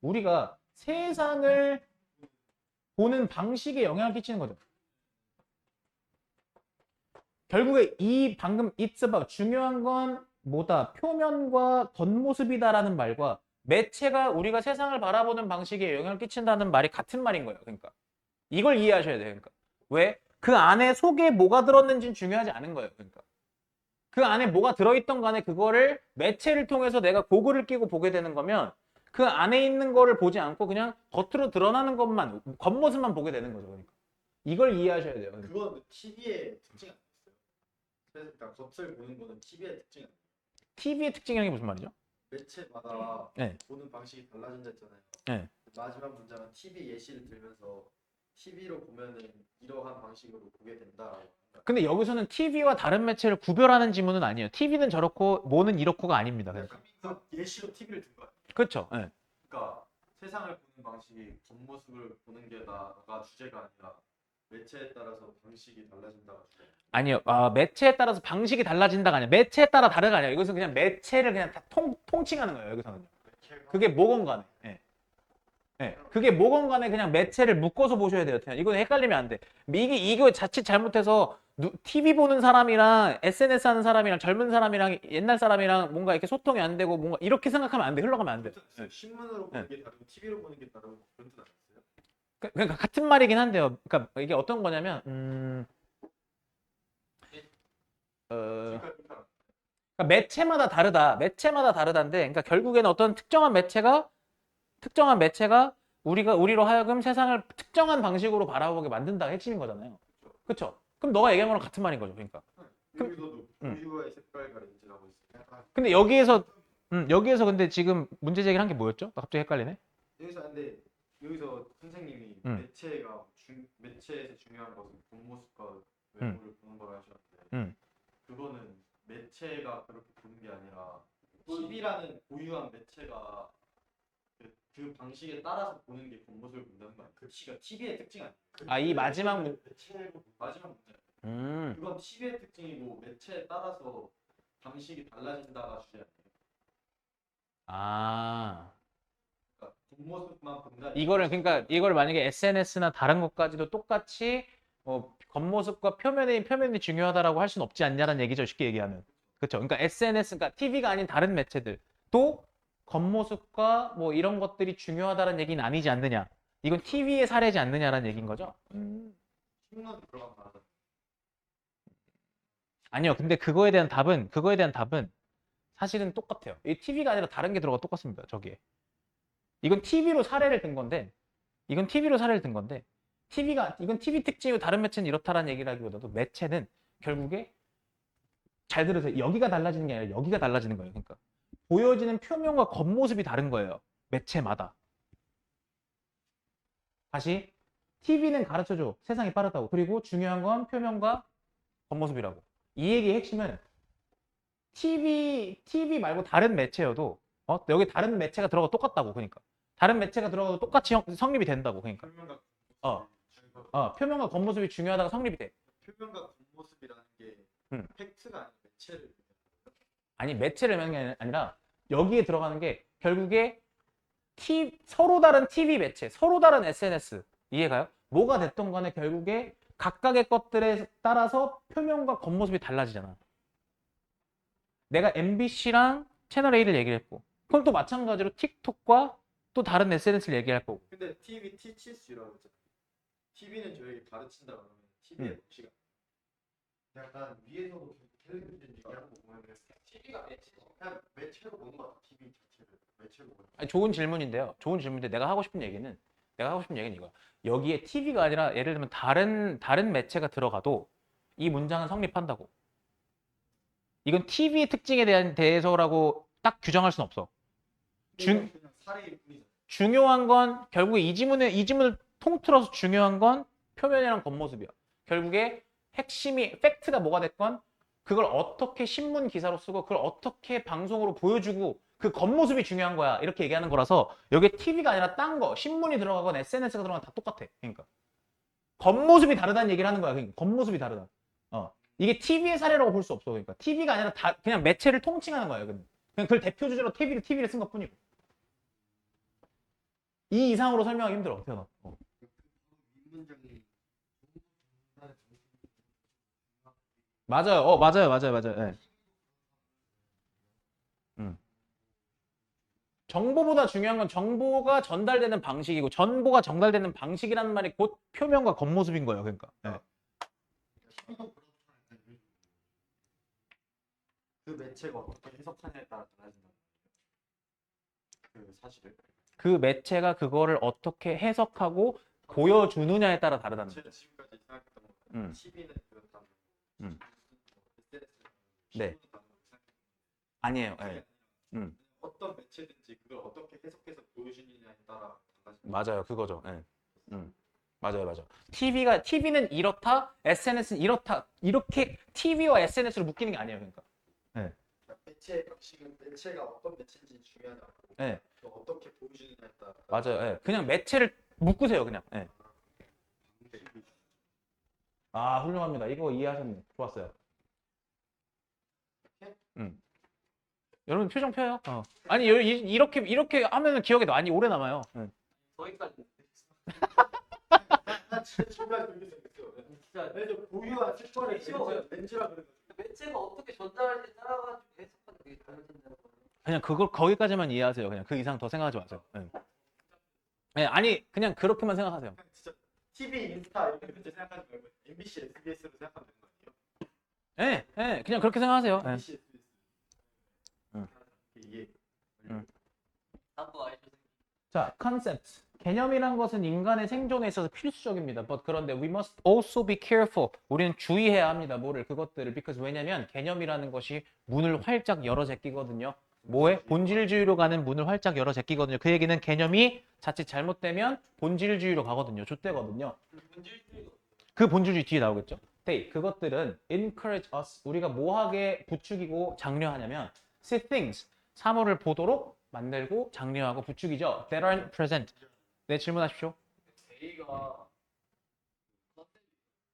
우리가 세상을 보는 방식에 영향을 끼치는 거죠. 결국에 이 방금 it's about 중요한 건 뭐다? 표면과 겉모습이다라는 말과 매체가 우리가 세상을 바라보는 방식에 영향을 끼친다는 말이 같은 말인 거예요. 그러니까 이걸 이해하셔야 돼요. 그러니까 왜? 그 안에 속에 뭐가 들었는지는 중요하지 않은 거예요. 그러니까 그 안에 뭐가 들어있던 간에 그거를 매체를 통해서 내가 고글을 끼고 보게 되는 거면 그 안에 있는 거를 보지 않고 그냥 겉으로 드러나는 것만 겉모습만 보게 되는 거죠. 그러니까 이걸 이해하셔야 돼요. 그러니까. 그건 TV의 특징 아니었어요? 그러니까 겉을 보는 거는 TV의 특징 아니에요? TV의 특징이라는 게 무슨 말이죠? 매체마다 네. 보는 방식이 달라진다 했잖아요. 네. 마지막 문장은 TV 예시를 들면서 TV로 보면은 이러한 방식으로 보게 된다. 근데 여기서는 TV와 다른 매체를 구별하는 지문은 아니에요. TV는 저렇고 뭐는 이렇고가 아닙니다. 그러니까. 그 예시로 TV를 든 거야. 그렇죠. 네. 그러니까 세상을 보는 방식이 겉모습을 보는 게 나가 주제가 아니라 매체에 따라서 방식이 달라진다가 주제. 아니요. 매체에 따라서 방식이 달라진다가 아니라 매체에 따라 다르가 아니라 이것은 그냥 매체를 그냥 다 통칭하는 거예요. 여기서는. 그게 뭐건 간에. 네. 네. 그게 뭐건 간에 그냥 매체를 묶어서 보셔야 돼요. 이건 헷갈리면 안 돼. 이거 자칫 잘못해서 TV 보는 사람이랑 SNS 하는 사람이랑 젊은 사람이랑 옛날 사람이랑 뭔가 이렇게 소통이 안 되고 뭔가 이렇게 생각하면 안 돼. 흘러가면 안 돼. 신문으로 보는 게 다르고 TV로 보는 게 다르고 그런 뜻 아니었어요? 그러니까 같은 말이긴 한데요. 그러니까 이게 어떤 거냐면 그러니까 매체마다 다르다. 매체마다 다르다인데, 그러니까 결국에는 어떤 특정한 매체가 우리로 하여금 세상을 특정한 방식으로 바라보게 만든다가 핵심인 거잖아요. 그렇죠? 그럼 너가 얘기한 거랑 같은 말인 거죠. 그러니까. 여기서도 우유의 색깔 가린지라고 있어요. 근데 여기에서 근데 지금 문제 제기를 한 게 뭐였죠? 나 갑자기 헷갈리네. 여기서 선생님이 매체에서 중요한 것은 본 모습과 외모를 보는 거라 하셨는데 그거는 매체가 그렇게 보는 게 아니라 TV라는 고유한 매체가 그 방식에 따라서 보는 게 본 모습을 본다는 거 아니에요? 그 TV의 특징 아니에요? 이 마지막 마지막 문제. 그건 TV의 특징이고 매체에 따라서 방식이 달라진다가 주제 아니에요? 그러니까 본 모습만 본다. 이거를 만약에 SNS나 다른 것까지도 똑같이 겉모습과 표면이 중요하다라고 할 수는 없지 않냐라는 얘기죠. 쉽게 얘기하면. 그렇죠. 그러니까 그러니까 TV가 아닌 다른 매체들도 겉모습과 뭐 이런 것들이 중요하다는 얘기는 아니지 않느냐. 이건 TV의 사례지 않느냐라는 얘기인 거죠. 신문 들어가면 말하자. 아니요. 근데 그거에 대한 답은 사실은 똑같아요. 이 TV가 아니라 다른 게 들어가 똑같습니다. 저기에. 이건 TV로 사례를 든 건데 이건 TV 특징이고 다른 매체는 이렇다라는 얘기라기보다도 매체는 결국에 잘 들으세요. 여기가 달라지는 게 아니라 여기가 달라지는 거예요. 그러니까 보여지는 표면과 겉모습이 다른 거예요. 매체마다. 다시 TV는 가르쳐줘. 세상이 빠르다고. 그리고 중요한 건 표면과 겉모습이라고. 이 얘기의 핵심은 TV 말고 다른 매체여도 여기 다른 매체가 들어가 똑같다고. 그러니까 다른 매체가 들어가도 똑같이 성립이 된다고. 그러니까 표면과 겉모습이 중요하다가 성립이 돼. 표면과 겉모습이라는 게 팩트가 아닌 매체를 아니 매체를 의미하는 게 아니라 여기에 들어가는 게 결국에 서로 다른 TV 매체, 서로 다른 SNS 이해가요? 뭐가 됐던 간에 결국에 각각의 것들에 따라서 표면과 겉모습이 달라지잖아. 내가 MBC랑 채널 A를 얘기를 했고 그럼 또 마찬가지로 틱톡과 또 다른 SNS를 얘기할 거고. 근데 TV teaches you라고 했잖아. TV는 저에게 가르친다 그러면 TV의 몫이가 약간 위에서도 텔레비전 얘기하는 거 보면 TV가 매체죠. 그냥 매체로 보는 거 같아. TV 자체를 매체로 보는 거. 아니, 좋은 질문인데요. 내가 하고 싶은 얘기는 이거야. 여기에 TV가 아니라 예를 들면 다른 매체가 들어가도 이 문장은 성립한다고. 이건 TV의 특징에 대해서라고 딱 규정할 수는 없어. 그냥 사례일 뿐이잖아. 중요한 건 결국에 이 지문을 통틀어서 중요한 건 표면이랑 겉모습이야. 결국에 핵심이 팩트가 뭐가 됐건 그걸 어떻게 신문 기사로 쓰고 그걸 어떻게 방송으로 보여주고 그 겉모습이 중요한 거야. 이렇게 얘기하는 거라서 여기에 TV가 아니라 딴 거, 신문이 들어가건 SNS가 들어가건 다 똑같아. 그러니까 겉모습이 다르다는 얘기를 하는 거야. 그러니까 겉모습이 다르다. 이게 TV의 사례라고 볼 수 없어. 그러니까 TV가 아니라 그냥 매체를 통칭하는 거예요. 그냥 그걸 대표 주제로 TV를 쓴 것뿐이고. 이 이상으로 설명하기 힘들어. 태어나. 맞아요. 맞아요. 네. 정보보다 중요한 건 정보가 전달되는 방식이고 정보가 전달되는 방식이라는 말이 곧 표면과 겉모습인 거예요. 그러니까. 네. 그 매체가 어떻게 해석하냐에 따라 달라진다. 그 사실을. 그 매체가 그거를 어떻게 해석하고 보여주느냐에 따라 다르다는 거죠. 제가 지금까지 생각했던 건 TV는 그렇다면 네. 아니에요. 네. 어떤 매체든지 그걸 어떻게 해석해서 보여주느냐에 따라 달라진다. 맞아요. 그거죠. 네. 맞아요. TV는 이렇다, SNS는 이렇다. 이렇게 TV와 SNS를 묶이는 게 아니에요. 그러니까. 네. 매체의 방식은 매체가 어떤 매체인지 중요하지 않고 네. 어떻게 보여주느냐에 따라. 맞아요. 네. 그냥 매체를 묶으세요. 그냥. 네. 아, 훌륭합니다. 이거 이해하셨네. 좋았어요. 여러분 표정 펴요. 아니 이렇게 하면은 기억에 많이 오래 남아요. 거기까지. 나 진짜 중간에 그렇게 생겼어. 진짜 렌즈 고유한 색깔의 쉬워요. 렌즈라 그래가지고. 매체가 어떻게 전달할지 따라가지고 해석하는 게 달라진다는 거예요. 그냥 그걸 거기까지만 이해하세요. 그냥 그 이상 더 생각하지 마세요. 네, 아니 그냥 그렇게만 생각하세요. 그냥 진짜 TV, 인스타 이렇게 그렇게 생각하지 말고 MBC, SBS로 생각하면 되는 거 아니에요? 네, 그냥 그렇게 생각하세요. 네. MBC, SBS. 응. 이게 한번 알려주세요. 자, concept. 개념이란 것은 인간의 생존에 있어서 필수적입니다. But 그런데 we must also be careful. 우리는 주의해야 합니다. 뭐를 그것들을. Because 왜냐면 개념이라는 것이 문을 활짝 열어 제끼거든요. 뭐에? 본질주의로 가는 문을 활짝 열어 제끼거든요. 그 얘기는 개념이 자칫 잘못되면 본질주의로 가거든요. 좆되거든요. 본질주의가 그 본질주의 뒤에 나오겠죠. They, 그것들은 encourage us. 우리가 뭐하게 부추기고 장려하냐면 see things, 사물을 보도록 만들고 장려하고 부추기죠. That aren't present. 네, 질문하십시오. A가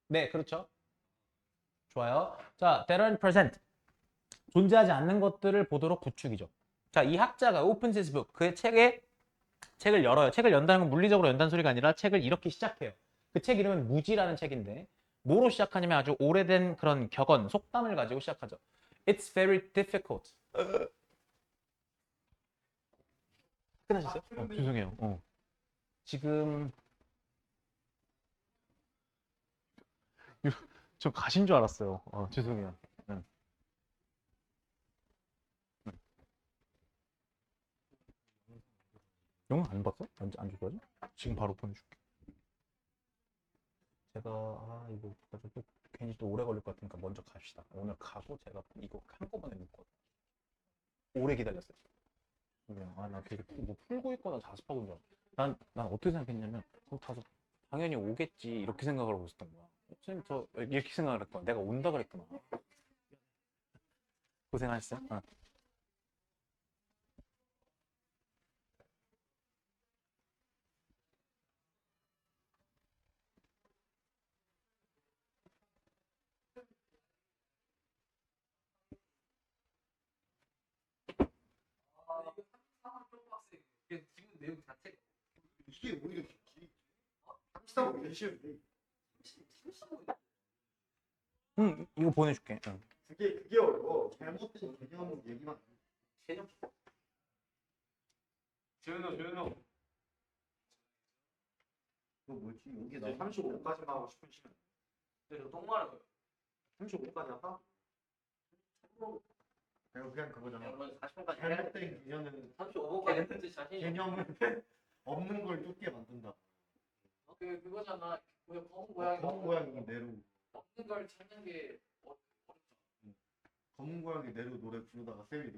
네, 그렇죠. 좋아요. 자, that aren't present. 존재하지 않는 것들을 보도록 부추기죠. 자, 이 학자가 opens his book. 그의 책을 열어요. 책을 연다는 건 물리적으로 연다는 소리가 아니라 책을 이렇게 시작해요. 그 책 이름은 무지라는 책인데 뭐로 시작하냐면 아주 오래된 그런 격언, 속담을 가지고 시작하죠. It's very difficult. 끝나셨어요? 죄송해요. 지금 저 가신 줄 알았어요. 죄송해요. 영상 안 봤어? 안 줄 거지? 지금 바로 보내줄게. 제가 이거 가지고 또 괜히 또 오래 걸릴 것 같으니까 먼저 갑시다. 오늘 가고 제가 이거 한꺼번에 묶거든. 오래 기다렸어요. 나 되게 뭐 풀고 있거나 자습하고 있는 줄 알았어. 난 어떻게 생각했냐면 다소 당연히 오겠지 이렇게 생각을 하고 있었던 거야. 선생님 저 이렇게 생각을 했구나. 내가 온다 그랬구나. 고생하셨어요? 이거 상황 좀 빡세. 그냥 지금 내용 자체가 이게 오히려 함수하고 되게 쉬운데 이거 보내줄게. 그게 어려워. 잘못된 개념 얘기만. 개념 조현호 그거 뭐지? 여기 나 35분까지만 하고 싶은 시간. 근데 저 똥말을 35분까지 할까? 그냥 그거잖아. 그러면 40분까지 해야 돼. 잘못된 개념은 35분까지 했는데 자신이 개념은 없는 걸 쫓게 만든다. 그거잖아. 왜 검은 고양이 검은 고양이 내로 없는 걸 찾는 게 검은 고양이 내로 노래 부르다가 쌤이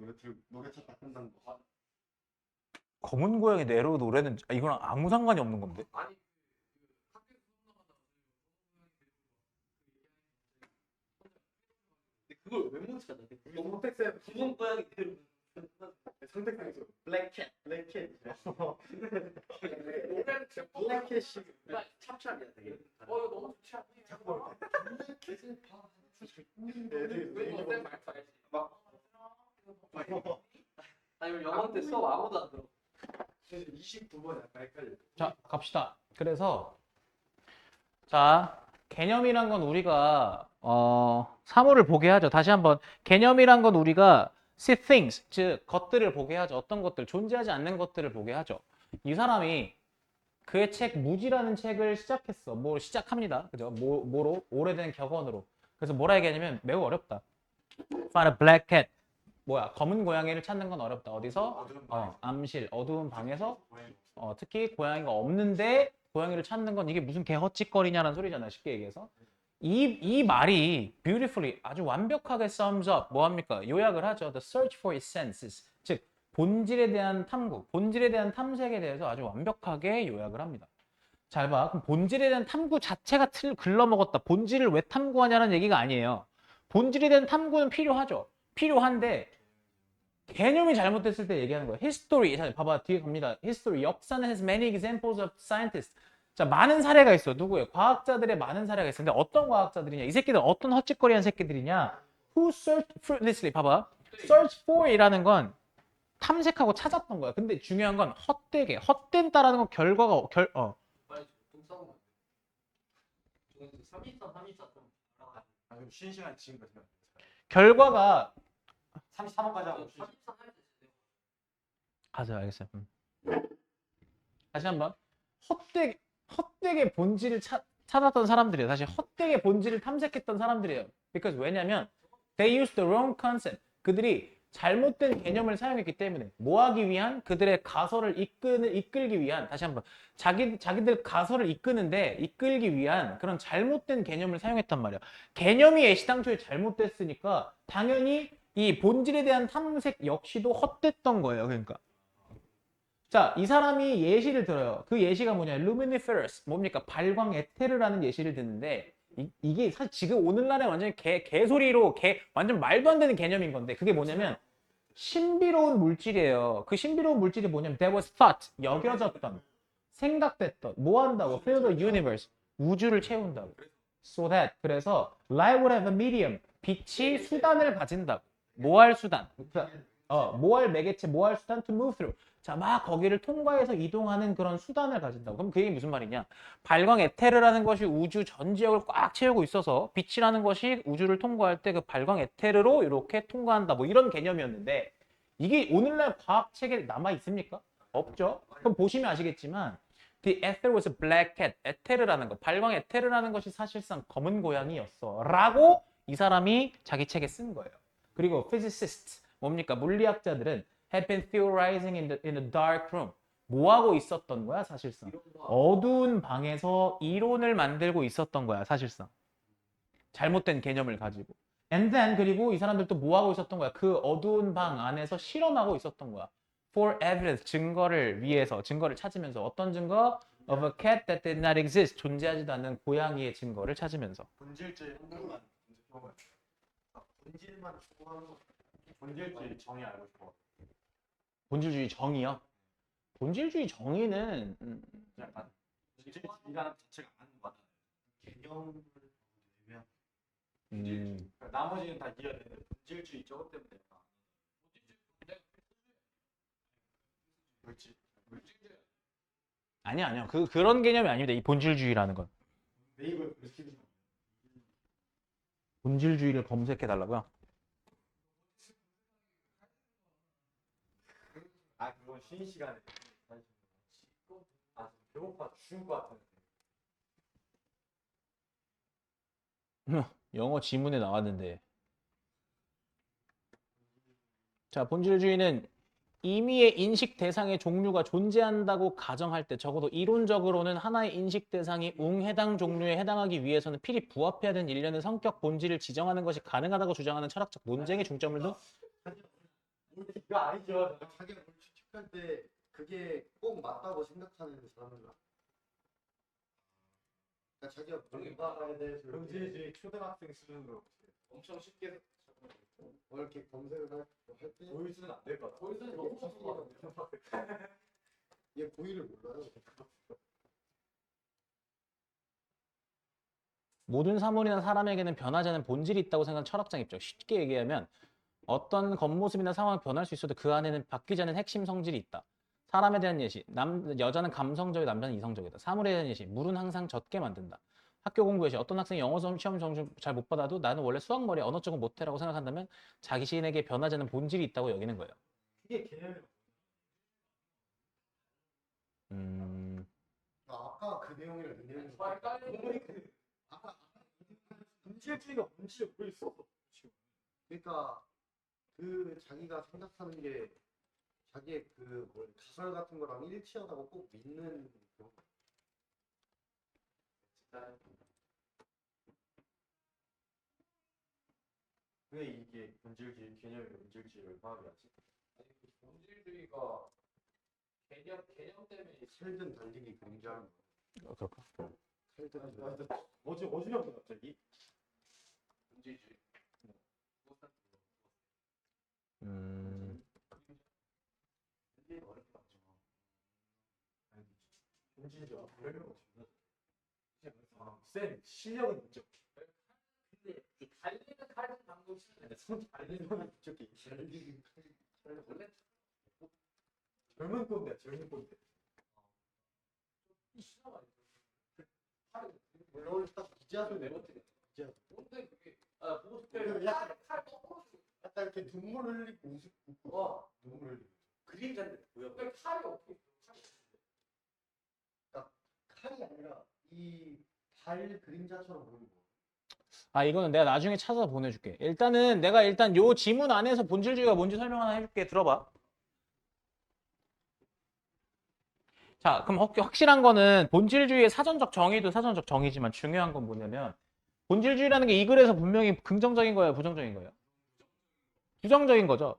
노래 찾다 끝난 거. 검은 고양이 내로 노래는 이거랑 아무 상관이 없는 건데. 아니 학교에서 근데 그걸 왜 못 찾아? 성택쌤 검은 고양이 대로 성택쌤에서 블랙캣 블랙캣이 찹찹이야 되게. 이거 너무 좋지 않니? 자꾸 왜 말도 알지? 아니 영어 때 수업 아무도 안 들어. 29번 약간 헷갈려. 자, 갑시다. 그래서 자, 개념이란 건 우리가 사물을 보게 하죠. 다시 한번 개념이란 건 우리가 see things, 즉 것들을 보게 하죠. 어떤 것들, 존재하지 않는 것들을 보게 하죠. 이 사람이 그의 책 무지라는 책을 시작했어. 뭐 시작합니다. 그죠? 뭐로? 오래된 격언으로. 그래서 뭐라 얘기하냐면 매우 어렵다. Find a black cat. 뭐야? 검은 고양이를 찾는 건 어렵다. 어디서? 암실, 어두운 방에서 특히 고양이가 없는데 고양이를 찾는 건 이게 무슨 개헛짓거리냐는 소리잖아요. 쉽게 얘기해서. 이 말이 beautifully 아주 완벽하게 sums up 뭐합니까? 요약을 하죠. The search for essences. 즉 본질에 대한 탐구, 본질에 대한 탐색에 대해서 아주 완벽하게 요약을 합니다. 잘 봐. 그럼 본질에 대한 탐구 자체가 글러먹었다. 본질을 왜 탐구하냐는 얘기가 아니에요. 본질에 대한 탐구는 필요하죠. 필요한데 개념이 잘못됐을 때 얘기하는 거예요. History, 자, 봐봐 뒤에 갑니다. History, 역사는 has many examples of scientists. 자, 많은 사례가 있어. 누구예요? 과학자들의 많은 사례가 있어. 근데 어떤 과학자들이냐? 이 새끼들 어떤 헛짓거리한 새끼들이냐? Who searched fruitlessly. 봐봐. Search for이라는 건 탐색하고 찾았던 거야. 근데 중요한 건 헛되게, 헛된다라는 건 결과가 빨리 똥 싸고 324 좀 알아가지고. 아, 그럼 쉬는 시간 지금까지 생각해요. 결과가 33번까지 하고 쉬는 324 할 때. 가세요. 알겠어요. 다시 한번 헛되게 본질을 찾았던 사람들이에요. 사실 헛되게 본질을 탐색했던 사람들이에요. because 왜냐면 they used the wrong concept. 그들이 잘못된 개념을 사용했기 때문에 뭐 하기 위한 그들의 가설을 이끌기 위한 다시 한번 자기들 가설을 이끌기 위한 그런 잘못된 개념을 사용했단 말이야. 개념이 애시당초에 잘못됐으니까 당연히 이 본질에 대한 탐색 역시도 헛됐던 거예요. 그러니까. 자, 이 사람이 예시를 들어요. 그 예시가 뭐냐? luminiferous. 뭡니까? 발광 에테르라는 예시를 듣는데 이게 사실 지금 오늘날에 완전히 개소리로 완전 말도 안 되는 개념인 건데 그게 뭐냐면 신비로운 물질이에요. 그 신비로운 물질이 뭐냐면 that was thought. 여겨졌던. 생각됐던. 뭐 한다고? fill the universe. 우주를 채운다고. so that. 그래서 light would have a medium. 빛이 수단을 가진다고. 뭐 할 수단? 뭐 할 매개체, 뭐 할 수단 to move through. 자, 막 거기를 통과해서 이동하는 그런 수단을 가진다고. 그럼 그게 무슨 말이냐? 발광 에테르라는 것이 우주 전 지역을 꽉 채우고 있어서 빛이라는 것이 우주를 통과할 때 그 발광 에테르로 이렇게 통과한다. 뭐 이런 개념이었는데 이게 오늘날 과학책에 남아 있습니까? 없죠. 그럼 보시면 아시겠지만 The ether was a black cat. 에테르라는 것, 발광 에테르라는 것이 사실상 검은 고양이였어. 라고 이 사람이 자기 책에 쓴 거예요. 그리고 physicists, 뭡니까? 물리학자들은 had been theorizing in the dark room. 뭐 하고 있었던 거야, 사실상? 어두운 방에서 이론을 만들고 있었던 거야, 사실상. 잘못된 개념을 가지고. And then 그리고 이 사람들도 뭐 하고 있었던 거야? 그 어두운 방 안에서 실험하고 있었던 거야. For evidence, 증거를 위해서, 증거를 찾으면서 어떤 증거? Of a cat that did not exist. 존재하지도 않는 고양이의 증거를 찾으면서. 본질주의 한국만 본질만 추구하는 거. 본질주의 정의 알고 싶어. 본질주의 정의요? 본질주의 정의는 약간 본질주의라는 자체가 안 맞아요. 개념을 내면 그러니까 나머지는 다 이해가 되는데 본질주의 저것 때문에 물질 아니야. 그런 개념이 아닙니다. 이 본질주의라는 건. 네이버에 검색해보시면 본질주의를 검색해 달라고요? 아 그건 쉬는 시간에 아 배고파 죽을 것 같은데 영어 지문에 나왔는데. 자, 본질주의는 임의의 인식 대상의 종류가 존재한다고 가정할 때 적어도 이론적으로는 하나의 인식 대상이 해당 종류에 해당하기 위해서는 필히 부합해야 되는 일련의 성격 본질을 지정하는 것이 가능하다고 주장하는 철학적 논쟁의 중점을 둔 이거 아니죠. 자기가 뭘 추측할 때 그게 꼭 맞다고 생각하는 사람인가? 그러니까 자기가 뭔가에 대해서 이렇게 본질주의 초등학생 수준으로 엄청 쉽게 뭘 이렇게 검색을 할때 보여주는 안 될 것 같아. 보여주는 너무 무서워. 얘 고의를 몰라요. 모든 사물이나 사람에게는 변하지 않는 본질이 있다고 생각하는 철학적 입장. 쉽게 얘기하면 어떤 겉모습이나 상황이 변할 수 있어도 그 안에는 바뀌지 않는 핵심 성질이 있다. 사람에 대한 예시. 여자는 감성적이고 남자는 이성적이다. 사물에 대한 예시. 물은 항상 젖게 만든다. 학교 공부 예시. 어떤 학생이 영어 시험 점수 잘 못 받아도 나는 원래 수학 머리야 언어 쪽은 못해라고 생각한다면 자기 자신에게 변하지 않는 본질이 있다고 여기는 거예요. 그게 개념이 아까 그 내용이랑 이 내용이 아까 본질주의가 본질을 보여줬어. 그러니까 그 자기가 생각하는 게 자기의 그 뭐 가설 같은 거랑 일치하다고 꼭 믿는 그런 거. 왜 이게 본질주의 개념이 본질주의를 파악이 하지? 본질주의가 개념 때문에 살든 달리기 굉장히 그럴까? 살든 어지럽다 갑자기. 본질주의. 이게 어렵게 맞죠. 본질주의 별로 없어. 쌤 실력은 있죠. 근데 달리는 칼은 방금 쓰는데 손 달리는 건 부족해. 원래 젊은 꼰대야 젊은 꼰대. 시나가 칼을 물론 딱 기자도 내고 기자. 뭔데 그게? 아 보고 싶대. 그 약간- 칼 거꾸로 주고. 약간 이렇게 눈물 흘리고 웃고 눈물 흘리고. 그림자인데 보여. 왜 칼이 어떻게? 칼이 아니라 이 발 그림자처럼 보이는 거. 아, 이거는 내가 나중에 찾아서 보내줄게. 일단은 내가 일단 요 지문 안에서 본질주의가 뭔지 설명 하나 해줄게. 들어봐. 자, 그럼 확실한 거는 본질주의의 사전적 정의도 사전적 정의지만 중요한 건 뭐냐면 본질주의라는 게 이 글에서 분명히 긍정적인 거예요, 부정적인 거예요? 부정적인 거죠.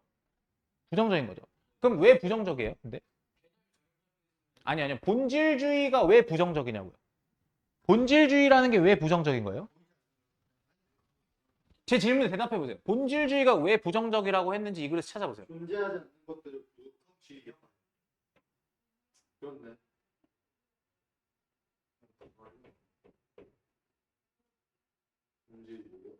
부정적인 거죠. 그럼 왜 부정적이에요? 근데 아니요. 본질주의가 왜 부정적이냐고요. 본질주의라는 게 왜 부정적인 거예요? 제 질문에 대답해 보세요. 본질주의가 왜 부정적이라고 했는지 이 글에서 찾아보세요. 존재하지 않는 것들을 무의식주의야. 그렇네. 문제이고요.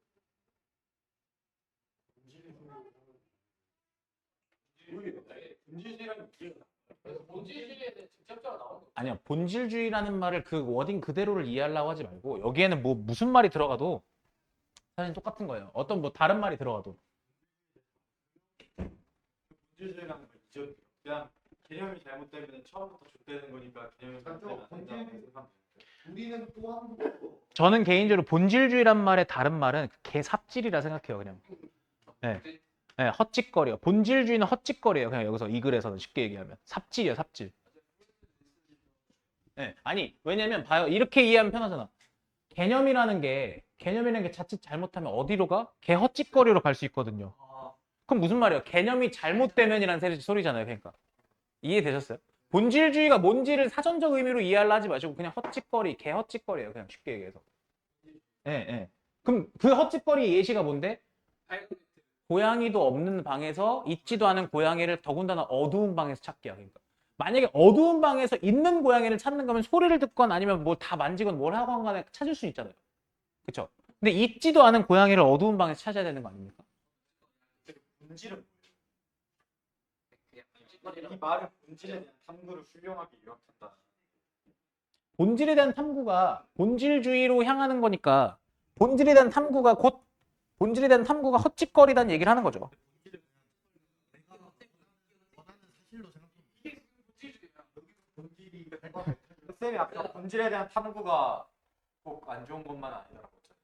본질주의라는 이해가. 그래서 본질주의에 대해 직접적으로 나오는 거. 아니요. 본질주의라는 말을 그 워딩 그대로를 이해하려고 하지 말고 여기에는 뭐 무슨 말이 들어가도 사실 똑같은 거예요. 어떤 뭐 다른 말이 들어가도. 본질주의라는 거 이죠. 그냥 개념이 잘못되면 처음부터 좆되는 거니까 개념이 잘못되면 안 된다고 생각합니다. 우리는 또한 번. 저는 개인적으로 본질주의란 말의 다른 말은 개삽질이라 생각해요. 그냥. 네. 네, 헛짓거리요. 본질주의는 헛짓거리예요. 그냥 여기서 이 글에서는 쉽게 얘기하면 삽질이에요, 삽질. 네, 아니 왜냐면 봐요. 이렇게 이해하면 편하잖아. 개념이라는 게 자칫 잘못하면 어디로 가? 개 헛짓거리로 갈 수 있거든요. 그럼 무슨 말이에요? 개념이 잘못되면이라는 소리잖아요. 그러니까 이해되셨어요? 본질주의가 뭔지를 사전적 의미로 이해하려 하지 마시고 그냥 헛짓거리, 개 헛짓거리예요. 그냥 쉽게 얘기해서. 예, 예. 그럼 그 헛짓거리 예시가 뭔데? 고양이도 없는 방에서 있지도 않은 고양이를 더군다나 어두운 방에서 찾기야. 그러니까 만약에 어두운 방에서 있는 고양이를 찾는 거면 소리를 듣건 아니면 뭐 다 만지건 뭘 하건 간에 찾을 수 있잖아요. 그쵸? 근데 있지도 않은 고양이를 어두운 방에서 찾아야 되는 거 아닙니까? 본질은 뭐예요? 이 말은 본질에 대한 탐구를 훌륭하게 요약한다. 본질에 대한 탐구가 본질주의로 향하는 거니까 본질에 대한 탐구가 곧 본질에 대한 탐구가 헛짓거리다는 얘기를 하는 거죠. 쌤이 아까 본질에 대한 탐구가 꼭 안 좋은 것만 아니라고 했잖아요.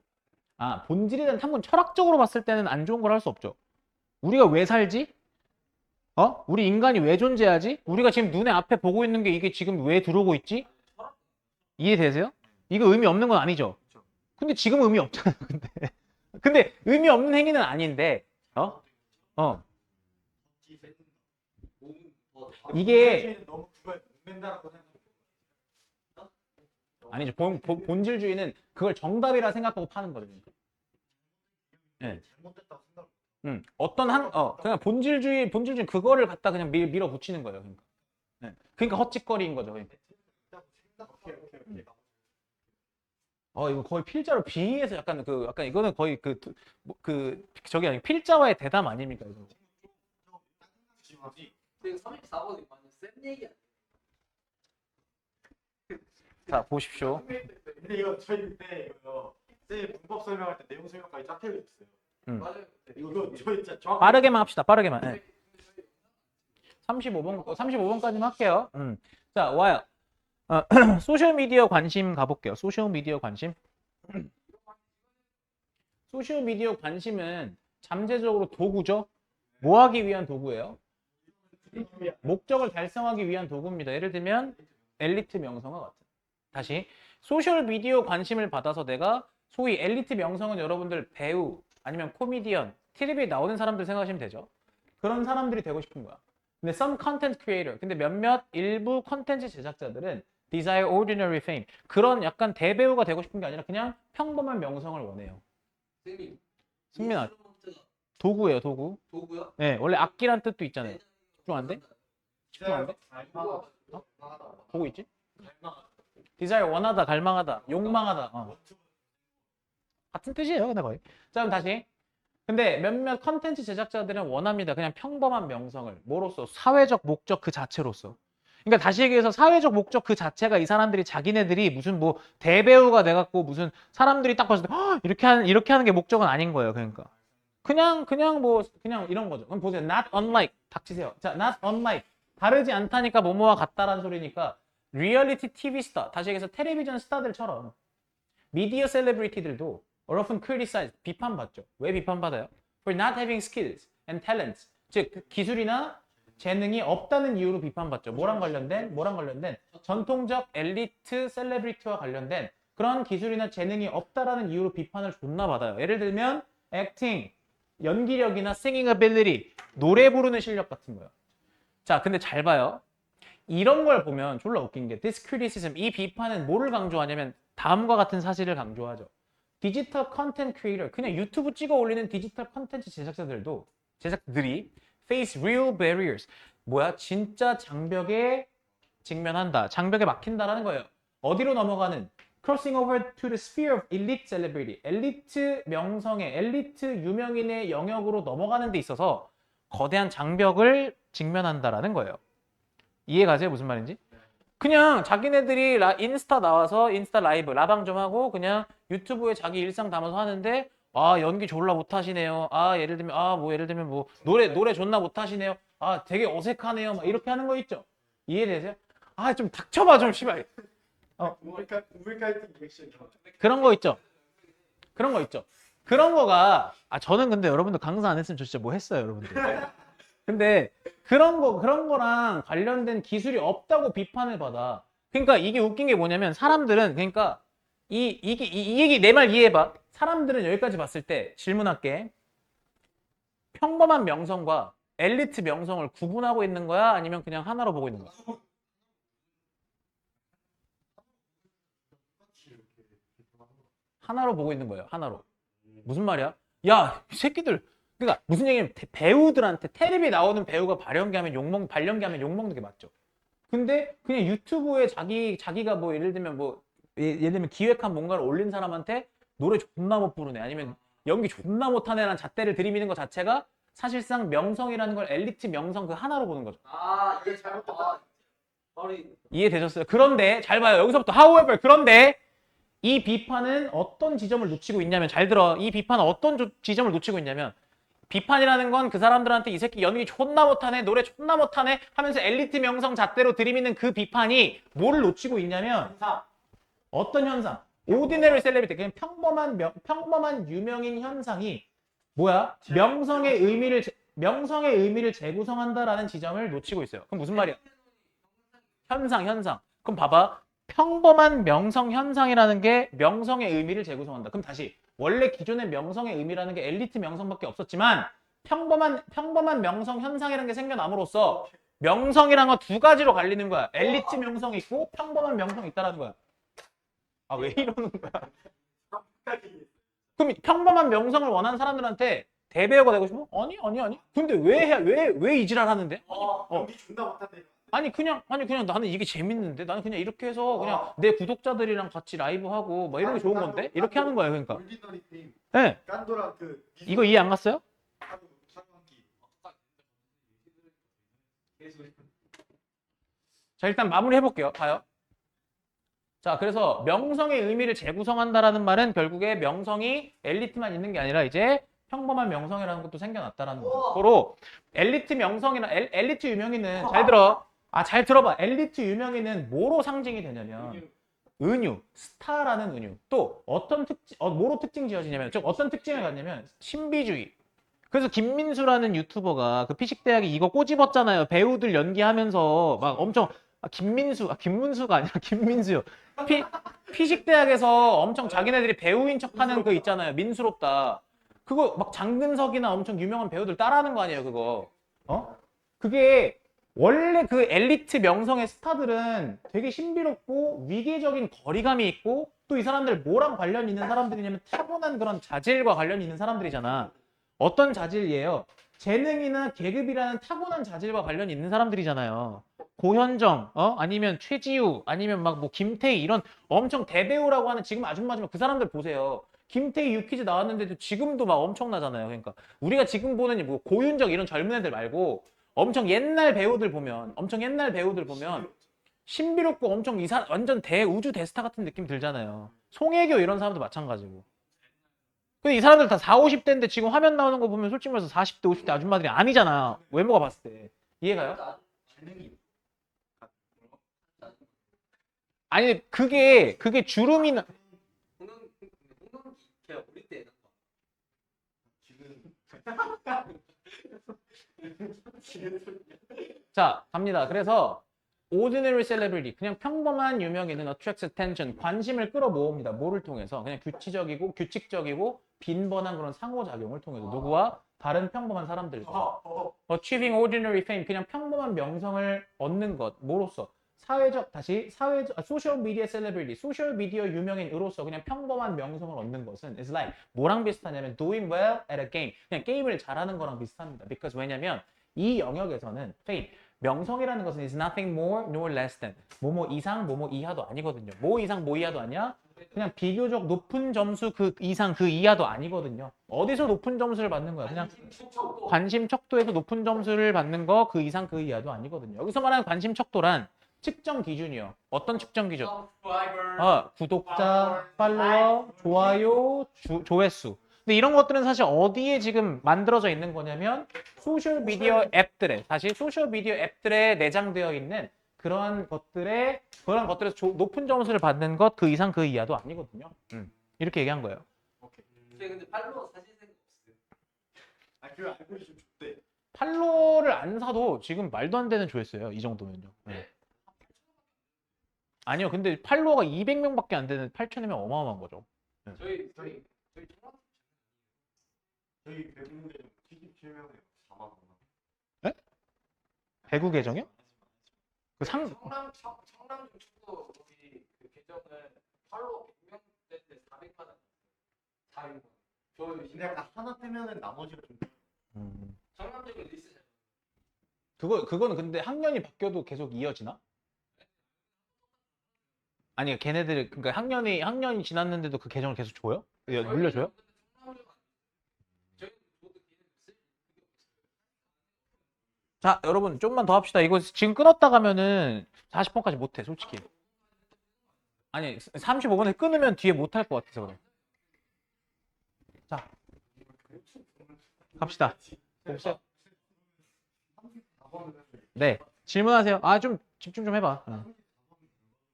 아, 본질에 대한 탐구는 철학적으로 봤을 때는 안 좋은 걸 할 수 없죠. 우리가 왜 살지? 우리 인간이 왜 존재하지? 우리가 지금 눈에 앞에 보고 있는 게 이게 지금 왜 들어오고 있지? 이해되세요? 이거 의미 없는 건 아니죠. 근데 지금 의미 없잖아요. 근데 의미 없는 행위는 아닌데, 이게 본질주의는 너무 그거에 목맨다라고 생각합니다. 아니죠. 본질주의는 그걸 정답이라 생각하고 파는 거죠. 네. 잘못됐다고 생각. 그냥 본질주의 그거를 갖다 그냥 밀어붙이는 거예요. 그러니까. 네. 그러니까 헛짓거리인 거죠. 그러니까. 이거 거의 필자로 빙의해서 약간 이거는 거의 저기 아니 필자와의 대담 아닙니까 이거? 근데 34번이 완전 센 얘기야. 자 보십시오. 근데 이거 저희 그때 이거 쌤이 문법 설명할 때 내용 설명까지 쫙 해주셨어요. 맞아요. 이거 저희 진짜 정확히 빠르게만 합시다. 빠르게만. 네. 35번까지만 할게요. 자 와요. 소셜미디어 관심 가볼게요. 소셜미디어 관심. 소셜미디어 관심은 잠재적으로 도구죠. 뭐 하기 위한 도구예요? 목적을 달성하기 위한 도구입니다. 예를 들면 엘리트 명성과 같은. 다시 소셜미디어 관심을 받아서 내가 소위 엘리트 명성은 여러분들 배우 아니면 코미디언, TV에 나오는 사람들 생각하시면 되죠. 그런 사람들이 되고 싶은 거야. 근데 some content creator, 근데 일부 컨텐츠 제작자들은 desire ordinary fame, 그런 약간 대배우가 되고 싶은 게 아니라 그냥 평범한 명성을 원해요. 쌤이 승민아, 도구예요, 도구. 도구야? 네, 원래 악기란 뜻도 있잖아요. 집중한데? 집중한데? 갈망하다. 보고 있지? desire 원하다, 갈망하다, 욕망하다. 같은 뜻이에요, 근데 거의. 자, 그럼 다시. 근데 몇몇 컨텐츠 제작자들은 원합니다. 그냥 평범한 명성을. 뭐로써? 사회적 목적 그 자체로서. 그러니까 다시 얘기해서 사회적 목적 그 자체가 이 사람들이 자기네들이 무슨 뭐 대배우가 돼갖고 무슨 사람들이 딱 봤을 때 이렇게 하는 게 목적은 아닌 거예요. 그러니까 그냥 이런 거죠. 그럼 보세요. Not unlike 닥치세요. 자, not unlike 다르지 않다니까 뭐뭐와 같다라는 소리니까 리얼리티 TV 스타 다시 얘기해서 텔레비전 스타들처럼 미디어 셀레브리티들도 often criticized 비판받죠. 왜 비판받아요? For not having skills and talents 즉 기술이나 재능이 없다는 이유로 비판받죠. 뭐랑 관련된 전통적 엘리트 셀레브리티와 관련된 그런 기술이나 재능이 없다라는 이유로 비판을 존나 받아요. 예를 들면 acting, 연기력이나 singing ability, 노래 부르는 실력 같은 거예요. 자, 근데 잘 봐요. 이런 걸 보면 졸라 웃긴 게 this criticism, 이 비판은 뭐를 강조하냐면 다음과 같은 사실을 강조하죠. 디지털 컨텐츠 크리에이터, 그냥 유튜브 찍어 올리는 디지털 컨텐츠 제작자들이 face real barriers. 뭐야? 진짜 장벽에 직면한다. 장벽에 막힌다라는 거예요. 어디로 넘어가는? Crossing over to the sphere of elite celebrity. 엘리트 명성의, 엘리트 유명인의 영역으로 넘어가는 데 있어서 거대한 장벽을 직면한다라는 거예요. 이해가세요? 무슨 말인지? 그냥 자기네들이 인스타 나와서 인스타 라이브 라방 좀 하고 그냥 유튜브에 자기 일상 담아서 하는데 아 연기 졸라 못하시네요. 아 예를 들면 뭐 노래 존나 못하시네요. 아 되게 어색하네요. 막 이렇게 하는 거 있죠. 이해되세요? 아 좀 닥쳐봐 좀 씨발. 우물칼 리액션 그런 거 있죠. 그런 거가 저는 근데 여러분들 강사 안 했으면 저 진짜 뭐 했어요 여러분들. 근데 그런 거랑 관련된 기술이 없다고 비판을 받아. 그러니까 이게 웃긴 게 뭐냐면 사람들은 그러니까 이 얘기 내 말 이해해봐. 사람들은 여기까지 봤을 때 질문할게. 평범한 명성과 엘리트 명성을 구분하고 있는 거야? 아니면 그냥 하나로 보고 있는 거야? 하나로 보고 있는 거예요. 하나로. 무슨 말이야? 야, 이 새끼들. 그러니까 무슨 얘기냐면 배우들한테 텔레비 나오는 배우가 발연기하면 욕먹는 게 맞죠. 근데 그냥 유튜브에 자기가 뭐 예를 들면 기획한 뭔가를 올린 사람한테 노래 존나 못 부르네 아니면 연기 존나 못하네 라는 잣대를 들이미는 것 자체가 사실상 명성이라는 걸 엘리트 명성 그 하나로 보는 거죠. 이게 잘못됐다. 이해되셨어요? 그런데 잘 봐요. 여기서부터 however 그런데 이 비판은 어떤 지점을 놓치고 있냐면 잘 들어. 이 비판은 어떤 지점을 놓치고 있냐면 비판이라는 건 그 사람들한테 이 새끼 연기 존나 못하네 노래 존나 못하네 하면서 엘리트 명성 잣대로 들이미는 그 비판이 뭐를 놓치고 있냐면 어떤 현상? 오디너리 셀레브리티 그냥 평범한 유명인 현상이 뭐야? 명성의 의미를 재구성한다라는 지점을 놓치고 있어요. 그럼 무슨 말이야? 현상. 그럼 봐봐. 평범한 명성 현상이라는 게 명성의 의미를 재구성한다. 그럼 다시 원래 기존의 명성의 의미라는 게 엘리트 명성밖에 없었지만 평범한 명성 현상이라는 게 생겨남으로써 명성이란 건 두 가지로 갈리는 거야. 엘리트 명성이 있고 평범한 명성이 있다라는 거야. 왜 이러는 거야? 그럼 평범한 명성을 원하는 사람들한테 대배우가 되고 싶어? 아니. 근데 왜 이 지랄 하는데? 연기 존나 못한대. 아니 그냥 나는 이게 재밌는데 나는 그냥 이렇게 해서 그냥 내 구독자들이랑 같이 라이브 하고 막 이런 게 좋은 건데 이렇게 하는 거예요. 그러니까. 올디너리 팀 네. 깐도라 그 이거 이해 안 갔어요? 자 일단 마무리 해볼게요. 봐요. 자 그래서 명성의 의미를 재구성한다라는 말은 결국에 명성이 엘리트만 있는 게 아니라 이제 평범한 명성이라는 것도 생겨났다라는 거죠. 서로 엘리트 명성이나 엘리트 유명인은 잘 들어봐. 엘리트 유명인은 뭐로 상징이 되냐면 은유, 스타라는 은유. 또 뭐로 특징 지어지냐면 즉 어떤 특징을 갖냐면 신비주의. 그래서 김민수라는 유튜버가 그 피식대학에 이거 꼬집었잖아요. 배우들 연기하면서 막 엄청 김문수가 아니라 김민수요. 피식대학에서 엄청 자기네들이 배우인 척하는 거 있잖아요. 민수롭다. 그거 막 장근석이나 엄청 유명한 배우들 따라하는 거 아니에요, 그거. 그게 원래 그 엘리트 명성의 스타들은 되게 신비롭고 위계적인 거리감이 있고 또 이 사람들 뭐랑 관련 있는 사람들이냐면 타고난 그런 자질과 관련 있는 사람들이잖아. 어떤 자질이에요? 재능이나 계급이라는 타고난 자질과 관련 있는 사람들이잖아요. 고현정, 아니면 최지우, 아니면 막 뭐 김태희 이런 엄청 대배우라고 하는 지금 아줌마지만 그 사람들 보세요. 김태희 유퀴즈 나왔는데도 지금도 막 엄청나잖아요. 그러니까 우리가 지금 보는 뭐 고윤정 이런 젊은 애들 말고 엄청 옛날 배우들 보면 신비롭고 엄청 완전 대우주 대스타 같은 느낌 들잖아요. 송혜교 이런 사람도 마찬가지고. 근데 이 사람들 다 4, 50대인데 지금 화면 나오는 거 보면 솔직히 말해서 40대, 50대 아줌마들이 아니잖아. 외모가 봤을 때. 이해가요? 아니 그게 주름이나 홍명기 걔가 우리 때 자, 갑니다. 그래서 ordinary celebrity 그냥 평범한 유명인은 attracts attention 관심을 끌어모읍니다. 뭐를 통해서? 그냥 규칙적이고 빈번한 그런 상호작용을 통해서 누구와? 다른 평범한 사람들과 achieving ordinary fame 그냥 평범한 명성을 얻는 것 뭐로서? 소셜 미디어 셀레브리티, 소셜 미디어 유명인으로서 그냥 평범한 명성을 얻는 것은 is like 뭐랑 비슷하냐면 doing well at a game 그냥 게임을 잘하는 거랑 비슷합니다. because 왜냐면 이 영역에서는 fame 명성이라는 것은 is nothing more nor less than 뭐뭐 이상 뭐뭐 이하도 아니거든요. 뭐 이상 뭐 이하도 아니야? 그냥 비교적 높은 점수 그 이상 그 이하도 아니거든요. 어디서 높은 점수를 받는 거야? 그냥 관심 척도에서 높은 점수를 받는 거 그 이상 그 이하도 아니거든요. 여기서 말하는 관심 척도란 측정 기준이요. 어떤 측정 기준? 구독자, 팔로워, 좋아요, 조회수. 근데 이런 것들은 사실 어디에 지금 만들어져 있는 거냐면 소셜 미디어 앱들에 내장되어 있는 그런 것들에서 높은 점수를 받는 것 그 이상 그 이하도 아니거든요. 이렇게 얘기한 거예요. 근데 팔로워 사실 생각 없어요. 그 알고리즘 좋대. 팔로워를 안 사도 지금 말도 안 되는 조회수예요. 이 정도면요. 네. 아니요. 근데 팔로워가 200명밖에 안 되는 8,000이면 어마어마한 거죠. 저희 저희 배구대 77명에 4만 원. 네? 배구 계정이요? 청남 축구 우리 그 계정은 팔로워 100명 됐는데 400만 원. 400만. 근데 약간 하나 뜨면은 나머지가 좀 청남적인 리스트. 그거는 근데 학년이 바뀌어도 계속 이어지나? 아니 걔네들 그러니까 학년이 지났는데도 그 계정을 계속 줘요? 물려줘요? 자, 여러분 좀만 더 합시다. 이거 지금 끊었다 가면은 40번까지 못 해, 솔직히. 아니, 35번에 끊으면 뒤에 못 할 것 같아서 그래. 자, 갑시다. 보세요. 네, 질문하세요. 아, 좀 집중 좀 해봐.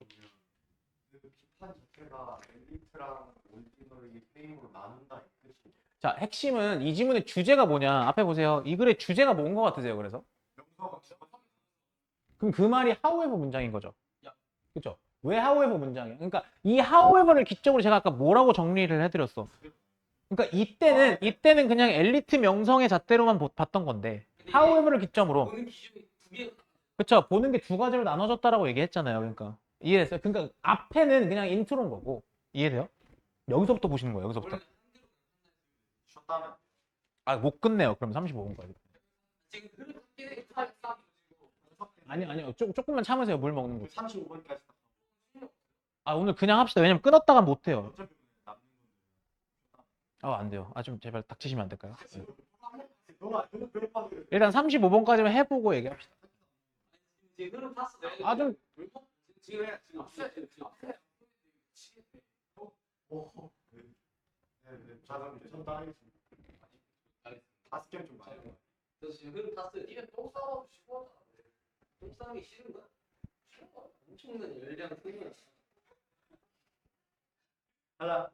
비판 자체가 엘리트랑 올디너리 페임으로 나눈다 이 뜻이. 자, 핵심은 이 지문의 주제가 뭐냐. 앞에 보세요. 이 글의 주제가 뭔 것 같으세요, 그래서? 그럼 그 말이 however 문장인 거죠. 그죠? 왜 however 문장이야? 그러니까 이 however를 기점으로 제가 아까 뭐라고 정리를 해드렸어. 그러니까 이때는 그냥 엘리트 명성의 잣대로만 봤던 건데 however를 기점으로 보는 기준이 두 개. 그쵸? 보는 게 두 가지로 나눠졌다라고 얘기했잖아요. 그러니까 이해됐어요? 그러니까 앞에는 그냥 인트로인 거고 이해돼요? 여기서부터 보시는 거예요. 여기서부터. 쉬었다면 아, 못 끝내요. 그럼 35분까지. 지금 흐름 아니요. 조금만 참으세요. 물 먹는 거. 35번까지 아, 오늘 그냥 합시다. 왜냐면 끊었다가 못 해요. 어차피 남는 아, 안 돼요. 아, 좀 제발 닥치시면 안 될까요? 네. 너무 배고파서 일단 35번까지만 해보고 얘기합시다. 지금 흐름 탔어. 아, 좀 지금 앞서야 돼. 지금 앞서야 돼. 전 따르겠습니다. 5개는 좀 많아요. 그래서 지금 흐름 탔어요. 니네 똥 싸고 싶어. 똥 싸기 싫은 거야? 싫은 거야? 엄청난 열량 생겨. 하나.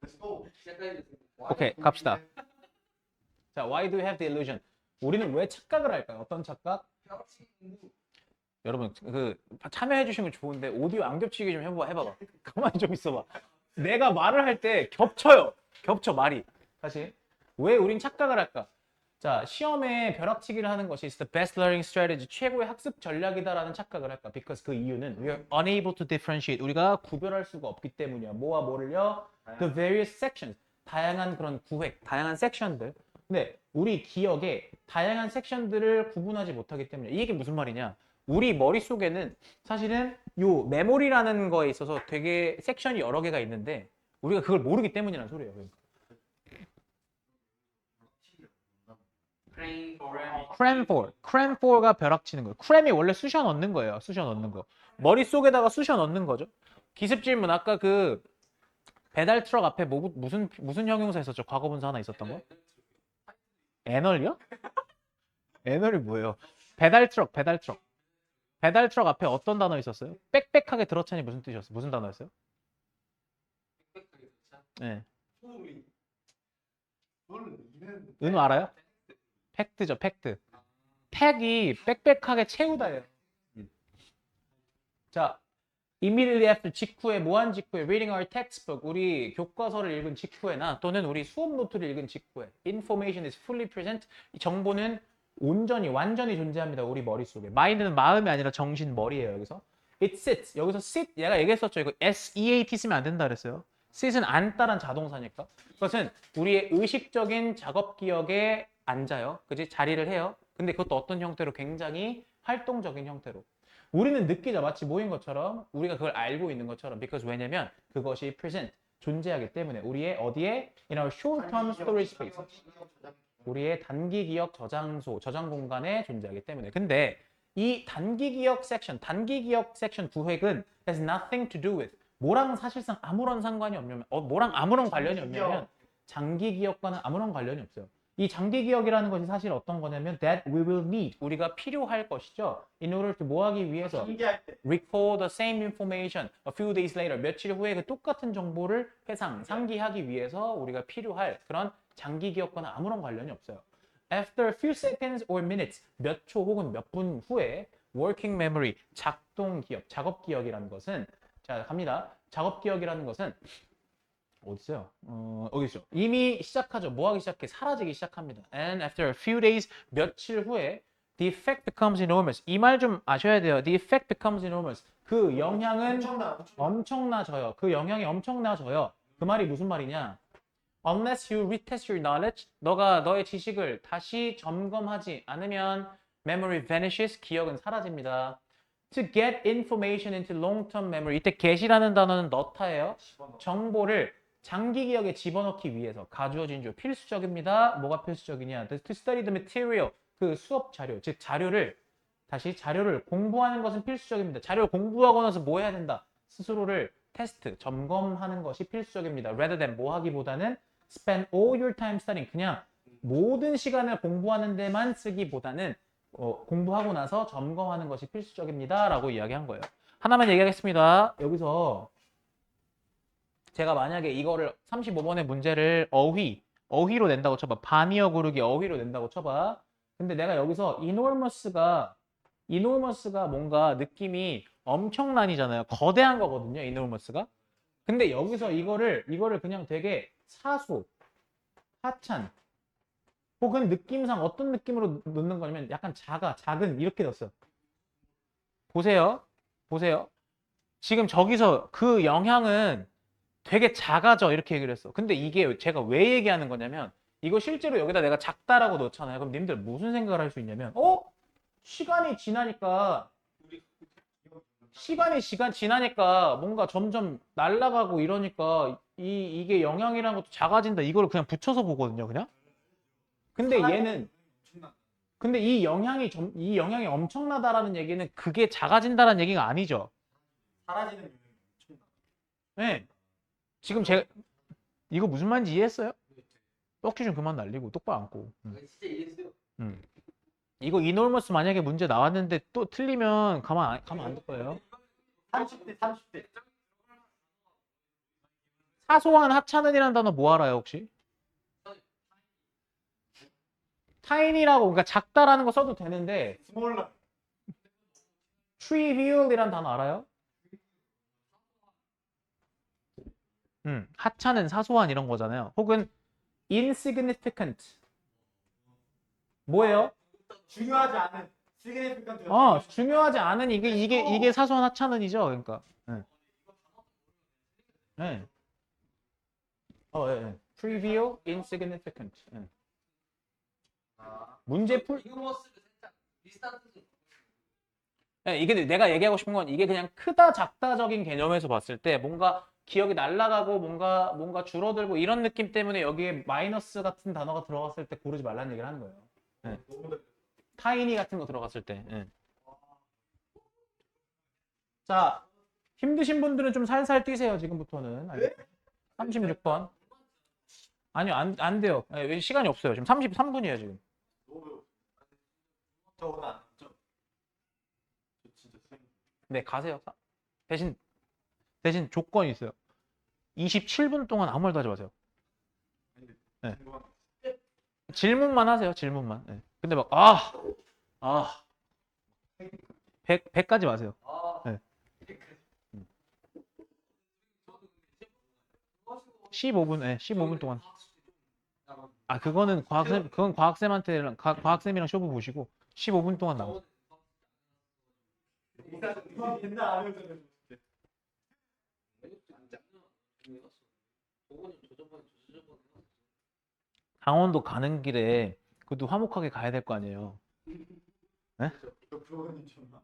Let's go. 시작하겠습니다. 오케이, 갑시다. 자, why do you have the illusion? 우리는 왜 착각을 할까요? 어떤 착각? 벼락치기 공부. 여러분 그 참여해 주시면 좋은데 오디오 안 겹치게 좀 해봐봐. 가만히 좀 있어봐. 내가 말을 할 때 겹쳐 말이. 다시 왜 우린 착각을 할까? 자, 시험에 벼락치기를 하는 것이 is the best learning strategy 최고의 학습 전략이다라는 착각을 할까? Because 그 이유는 we are unable to differentiate 우리가 구별할 수가 없기 때문이야. 뭐와 뭐를요? The various sections 다양한 그런 구획, 다양한 섹션들. 근데 우리 기억에 다양한 섹션들을 구분하지 못하기 때문에 이게 무슨 말이냐? 우리 머릿속에는 사실은 요 메모리라는 거에 있어서 되게 섹션이 여러 개가 있는데 우리가 그걸 모르기 때문이라는 소리예요. 그러니까. 크레인 cram4가 벼락 치는 거예요. cram이 원래 쑤셔 넣는 거예요. 쑤셔 넣는 거. 머릿속에다가 쑤셔 넣는 거죠. 기습 질문 아까 그 배달 트럭 앞에 무슨 형용사 있었죠? 과거 분사 하나 있었던 거? 애널이요? 애널이 뭐예요? 배달 트럭 앞에 어떤 단어 있었어요? 빽빽하게 들어차니 무슨 뜻이었어요? 무슨 단어였어요? 네. 소리. 그거는 이는 은우 알아요? 팩트죠, 팩트. 팩이 빽빽하게 채우다예요. 자, immediately after 직후에 뭐한 직후에 reading our textbook 우리 교과서를 읽은 직후에나 또는 우리 수업 노트를 읽은 직후에 information is fully present 이 정보는 온전히 완전히 존재합니다. 우리 머릿속에. mind는 마음이 아니라 정신 머리예요. 여기서. it sits. 여기서 sit 얘가 얘기했었죠. 이거 SEAT 쓰면 안 된다 그랬어요. sit은 앉다란 자동사니까. 그것은 우리의 의식적인 작업 기억에 앉아요. 그지? 자리를 해요. 근데 그것도 어떤 형태로 굉장히 활동적인 형태로. 우리는 느끼죠. 마치 뭐인 것처럼 우리가 그걸 알고 있는 것처럼 because 왜냐면 그것이 present 존재하기 때문에 우리의 어디에 in our short-term storage space 우리의 단기 기억 저장소 저장 공간에 존재하기 때문에 근데 이 단기 기억 섹션 구획은 has nothing to do with 뭐랑 사실상 아무런 상관이 없냐면 뭐랑 아무런 관련이 없냐면 장기 기억과는 아무런 관련이 없어요. 이 장기 기억이라는 것이 사실 어떤 거냐면 that we will need 우리가 필요할 것이죠. in order to 뭐 하기 위해서 신기할 때. recall the same information a few days later 며칠 후에 그 똑같은 정보를 상기하기 위해서 우리가 필요할 그런 장기 기억과는 아무런 관련이 없어요. After a few seconds or minutes 몇 초 혹은 몇 분 후에 working memory 작동 기억 작업 기억이라는 것은 자 갑니다. 작업 기억이라는 것은 어디 있어요? 어디 있죠? 이미 시작하죠. 뭐 하기 시작해? 사라지기 시작합니다. And after a few days, 며칠 후에 the effect becomes enormous. 이 말 좀 아셔야 돼요. The effect becomes enormous. 그 영향은 엄청나져요. 그 영향이 엄청나져요. 그 말이 무슨 말이냐? Unless you retest your knowledge, 너가 너의 지식을 다시 점검하지 않으면 memory vanishes, 기억은 사라집니다. To get information into long-term memory. 이때 get이라는 단어는 넣다예요. 정보를 장기 기억에 집어넣기 위해서 가주어진 줄 필수적입니다. 뭐가 필수적이냐? To study the material. 그 수업 자료, 즉 자료를 공부하는 것은 필수적입니다. 자료를 공부하고 나서 뭐 해야 된다? 스스로를 테스트, 점검하는 것이 필수적입니다. Rather than 뭐 하기보다는 spend all your time studying. 그냥 모든 시간을 공부하는 데만 쓰기보다는 공부하고 나서 점검하는 것이 필수적입니다. 라고 이야기한 거예요. 하나만 얘기하겠습니다. 여기서 제가 만약에 이거를 35번의 문제를 어휘로 낸다고 쳐봐. 반이어 구르기 어휘로 낸다고 쳐봐. 근데 내가 여기서 enormous가 뭔가 느낌이 엄청난이잖아요. 거대한 거거든요. enormous가. 근데 여기서 이거를 그냥 되게 사소, 하찮, 혹은 느낌상 어떤 느낌으로 넣는 거냐면 약간 작은 이렇게 넣었어요. 보세요. 지금 저기서 그 영향은 되게 작아져 이렇게 얘기를 했어. 근데 이게 제가 왜 얘기하는 거냐면 이거 실제로 여기다 내가 작다라고 넣잖아요. 그럼 님들 무슨 생각을 할 수 있냐면 시간이 지나니까 뭔가 점점 날아가고 이러니까 이게 영향이라는 것도 작아진다. 이걸 그냥 붙여서 보거든요. 그냥. 근데 이 영향이 엄청나다라는 얘기는 그게 작아진다라는 얘기가 아니죠. 사라지는 영향이 엄청나. 네. 지금 제가 이거 무슨 말인지 이해했어요? 떡지 좀 그만 날리고 똑바로 앉고. 진짜 이해했어요. 이거 enormous 만약에 문제 나왔는데 또 틀리면 가만 안 둘 거예요. 30대. 사소한 하찮은이라는 단어 뭐 알아요 혹시? tiny라고 그러니까 작다라는 거 써도 되는데 스몰러. trivial이라는 단어 알아요? 하찮은 사소한 이런 거잖아요. 혹은 insignificant 뭐예요? 중요하지 않은. significant. 중요하지 않은 이게 사소한 하찮은이죠. 그러니까. 네. trivial, insignificant. 문제 풀 이거머스를 살짝 비슷한 뜻이 이게 내가 얘기하고 싶은 건 이게 그냥 크다 작다적인 개념에서 봤을 때 뭔가 기억이 날아가고 뭔가 줄어들고 이런 느낌 때문에 여기에 마이너스 같은 단어가 들어갔을 때 고르지 말라는 얘기를 하는 거예요. 예. 타이니 같은 거 들어갔을 때. 예. 자, 힘드신 분들은 좀 살살 뛰세요. 지금부터는. 36번. 아니요, 안 돼요. 예, 시간이 없어요. 지금 33분이에요, 지금. 너무 배워. 저 오늘 안 죠? 저 진짜 쌤. 네, 가세요. 대신 조건이 있어요. 27분 동안 아무 말도 하지 마세요. 네. 궁금한 거 질문만 하세요. 질문만. 네. 근데 막 100까지 마세요. 아. 네. 저도 근데 15분, 네, 15분 동안. 아, 그거는 그건 과학쌤이랑 쇼부 보시고 15분 동안 나와. 옛날 안 해줬잖아요. 강원도 가는 길에 그래도 화목하게 가야 될 거 아니에요. 저 부모님 줬나?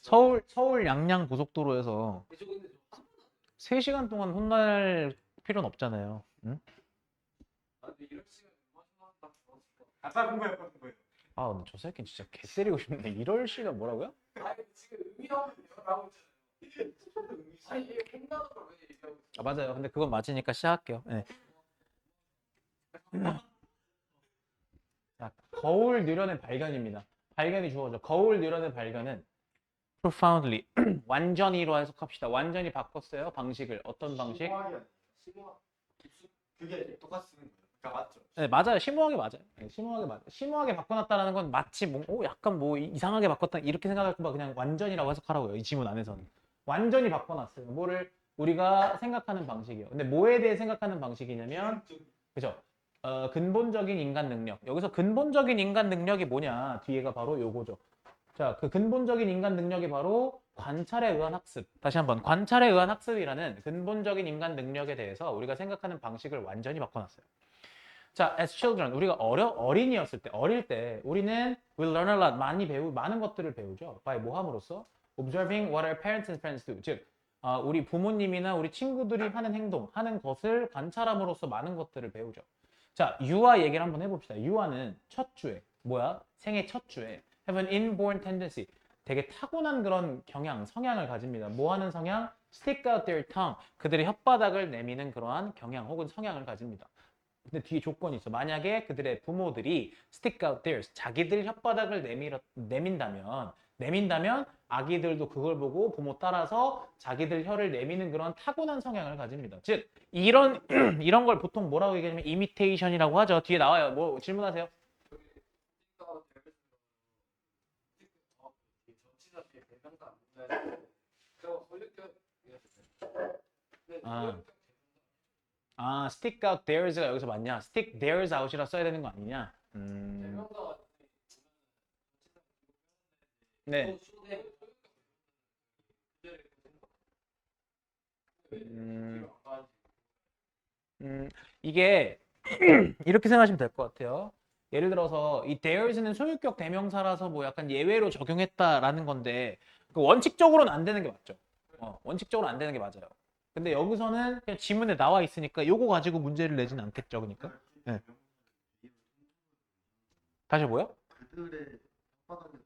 서울 양양 고속도로에서 3시간 동안 혼날 필요는 없잖아요. 응? 아까 공부했거든요. 아, 근데 저 새끼 진짜 개 때리고 싶네. 이럴 시간 뭐라고요? 아니 지금 의미하고 나오고 있잖아요. 아니 이게 횡단으로 왜 얘기하고 있어? 아, 맞아요. 근데 그건 맞으니까 시작할게요. 네. 자, 거울 느련의 발견입니다. 발견이 주어져. 거울 느련의 발견은 profoundly 완전히로 해석합시다. 완전히 바꿨어요. 방식을. 어떤 방식? 심오하게 그게 똑같이 쓰는 거예요. 그러니까 맞죠? 네, 맞아요. 심오하게 맞아요. 네, 심오하게 맞아요. 심오하게 바꿔놨다라는 건 마치 약간 이상하게 바꿨다 이렇게 생각할 거면 그냥 완전이라고 해석하라고요. 이 지문 안에서는. 완전히 바꿔놨어요. 뭐를 우리가 생각하는 방식이요. 근데 뭐에 대해 생각하는 방식이냐면 그죠? 근본적인 인간 능력. 여기서 근본적인 인간 능력이 뭐냐? 뒤에가 바로 요거죠. 자, 그 근본적인 인간 능력이 바로 관찰에 의한 학습. 다시 한번 관찰에 의한 학습이라는 근본적인 인간 능력에 대해서 우리가 생각하는 방식을 완전히 바꿔놨어요. 자, as children, 우리가 어린이였을 때, 어릴 때 우리는 we learn a lot, 많은 것들을 배우죠. by 뭐 함으로써? observing what our parents and friends do. 즉, 우리 부모님이나 우리 친구들이 하는 행동, 하는 것을 관찰함으로써 많은 것들을 배우죠. 자, 유아 얘기를 한번 해봅시다. 유아는 첫 주에, 생애 첫 주에 have an inborn tendency. 되게 타고난 그런 성향을 가집니다. 뭐 하는 성향? stick out their tongue. 그들의 혓바닥을 내미는 그러한 경향 혹은 성향을 가집니다. 근데 뒤에 조건이 있어. 만약에 그들의 부모들이 stick out theirs, 자기들 혓바닥을 내민다면 아기들도 그걸 보고 부모 따라서 자기들 혀를 내미는 그런 타고난 성향을 가집니다. 즉 이런 걸 보통 뭐라고 얘기하냐면 imitation이라고 하죠. 뒤에 나와요. 뭐 질문하세요. stick out theirs가 여기서 맞냐? stick theirs out이라 써야 되는 거 아니냐? 네. 이게 이렇게 생각하시면 될 것 같아요. 예를 들어서 이 theirs는 소유격 대명사라서 뭐 약간 예외로 적용했다라는 건데 그 원칙적으로는 안 되는 게 맞죠. 원칙적으로 안 되는 게 맞아요. 근데 여기서는 그냥 지문에 나와 있으니까 요거 가지고 문제를 내지는 않겠죠, 그러니까. 네. 다시 뭐요? 그들의 혓바닥을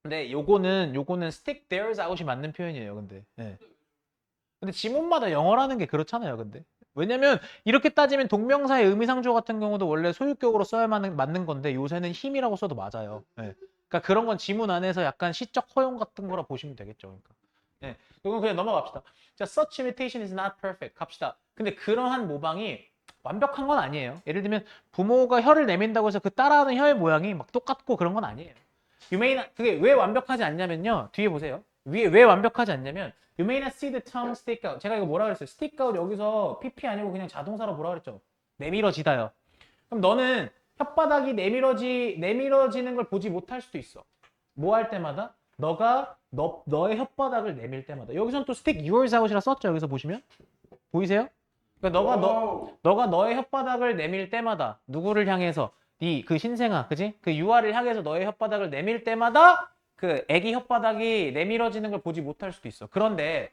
근데 요거는 stick theirs out이 맞는 표현이에요, 근데. 네. 근데 지문마다 영어라는 게 그렇잖아요, 근데. 왜냐면 이렇게 따지면 동명사의 의미상조 같은 경우도 원래 소유격으로 써야 맞는 건데 요새는 힘이라고 써도 맞아요. 네. 그러니까 그런 건 지문 안에서 약간 시적 허용 같은 거라 보시면 되겠죠. 그러니까. 네. 이건 그냥 넘어갑시다. 자, such imitation is not perfect. 갑시다. 근데 그러한 모방이 완벽한 건 아니에요. 예를 들면 부모가 혀를 내민다고 해서 그 따라하는 혀의 모양이 막 똑같고 그런 건 아니에요. 그게 왜 완벽하지 않냐면요. 뒤에 보세요. 위에 왜 완벽하지 않냐면 You may not see the tongue stick out. 제가 이거 뭐라 그랬어요? stick out 여기서 PP 아니고 그냥 자동사로 뭐라 그랬죠? 내밀어지다요. 그럼 너는 혓바닥이 내밀어지는 걸 보지 못할 수도 있어. 뭐 할 때마다? 너의 혓바닥을 내밀 때마다. 여기서는 또 stick yours out이라 썼죠. 여기서 보시면. 보이세요? 그러니까 너가 너의 혓바닥을 내밀 때마다 누구를 향해서 그 신생아, 그지? 그 유아를 향해서 너의 혓바닥을 내밀 때마다 그 애기 혓바닥이 내밀어지는 걸 보지 못할 수도 있어. 그런데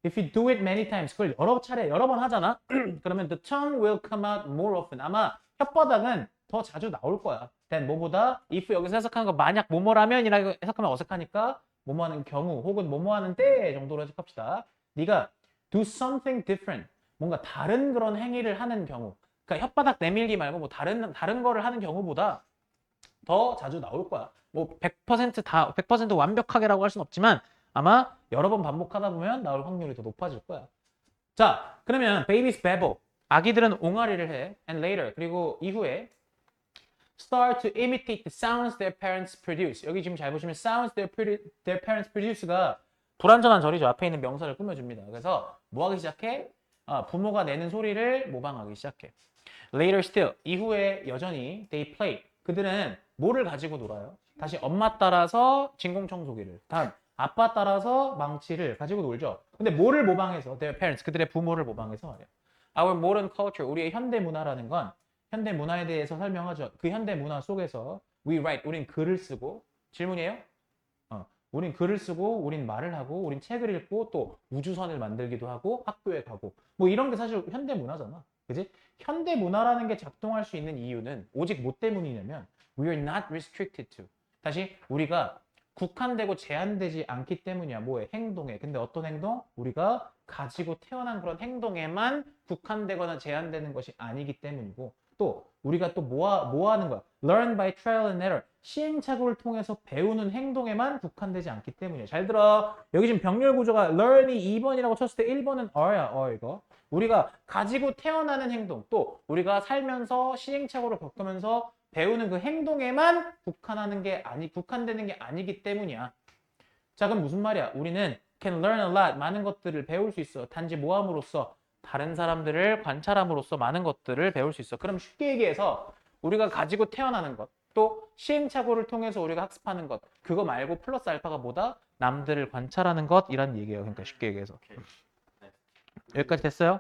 If you do it many times, 그걸 여러 차례, 여러 번 하잖아? 그러면 the tongue will come out more often. 아마 혓바닥은 더 자주 나올 거야. then 뭐보다 if 여기서 해석하는 거 만약 뭐뭐라면이라고 해석하면 어색하니까 뭐뭐 하는 경우 혹은 뭐뭐 하는 때 정도로 해석합시다. 네가 do something different. 뭔가 다른 그런 행위를 하는 경우. 그러니까 혓바닥 내밀기 말고 뭐 다른 거를 하는 경우보다 더 자주 나올 거야. 뭐 100% 완벽하게라고 할 수는 없지만 아마 여러 번 반복하다 보면 나올 확률이 더 높아질 거야. 자, 그러면 babies babble. 아기들은 옹알이를 해. And later. 그리고 이후에 start to imitate the sounds their parents produce. 여기 지금 잘 보시면 sounds their parents produce가 불완전한 절이죠. 앞에 있는 명사를 꾸며줍니다. 그래서 뭐 하기 시작해? 부모가 내는 소리를 모방하기 시작해. Later still. 이후에 여전히 they play. 그들은 뭐를 가지고 놀아요? 다시 엄마 따라서 진공청소기를. 다음 아빠 따라서 망치를 가지고 놀죠. 근데 뭐를 모방해서? Their parents. 그들의 부모를 모방해서 말이야. Our modern culture. 우리의 현대 문화라는 건 현대 문화에 대해서 설명하죠. 그 현대 문화 속에서 we write. 우린 글을 쓰고 질문이에요? 우린 글을 쓰고 우린 말을 하고 우린 책을 읽고 또 우주선을 만들기도 하고 학교에 가고 뭐 이런 게 사실 현대 문화잖아. 그지? 현대 문화라는 게 작동할 수 있는 이유는 오직 뭐 때문이냐면 we are not restricted to. 다시 우리가 국한되고 제한되지 않기 때문이야. 뭐에? 행동에. 근데 어떤 행동? 우리가 가지고 태어난 그런 행동에만 국한되거나 제한되는 것이 아니기 때문이고 또 우리가 또 뭐 하는 거야? Learn by trial and error. 시행착오를 통해서 배우는 행동에만 국한되지 않기 때문이야. 잘 들어. 여기 지금 병렬 구조가 learn이 2번이라고 쳤을 때 1번은 어야, 이거. 우리가 가지고 태어나는 행동, 또 우리가 살면서 시행착오를 겪으면서 배우는 그 행동에만 국한되는 게 아니기 때문이야. 자, 그럼 무슨 말이야? 우리는 can learn a lot. 많은 것들을 배울 수 있어. 단지 뭐 함으로써? 다른 사람들을 관찰함으로써 많은 것들을 배울 수 있어. 그럼 쉽게 얘기해서 우리가 가지고 태어나는 것, 또 시행착오를 통해서 우리가 학습하는 것, 그거 말고 플러스 알파가 뭐다? 남들을 관찰하는 것이란 얘기예요. 그러니까 쉽게 얘기해서. 여기까지 됐어요?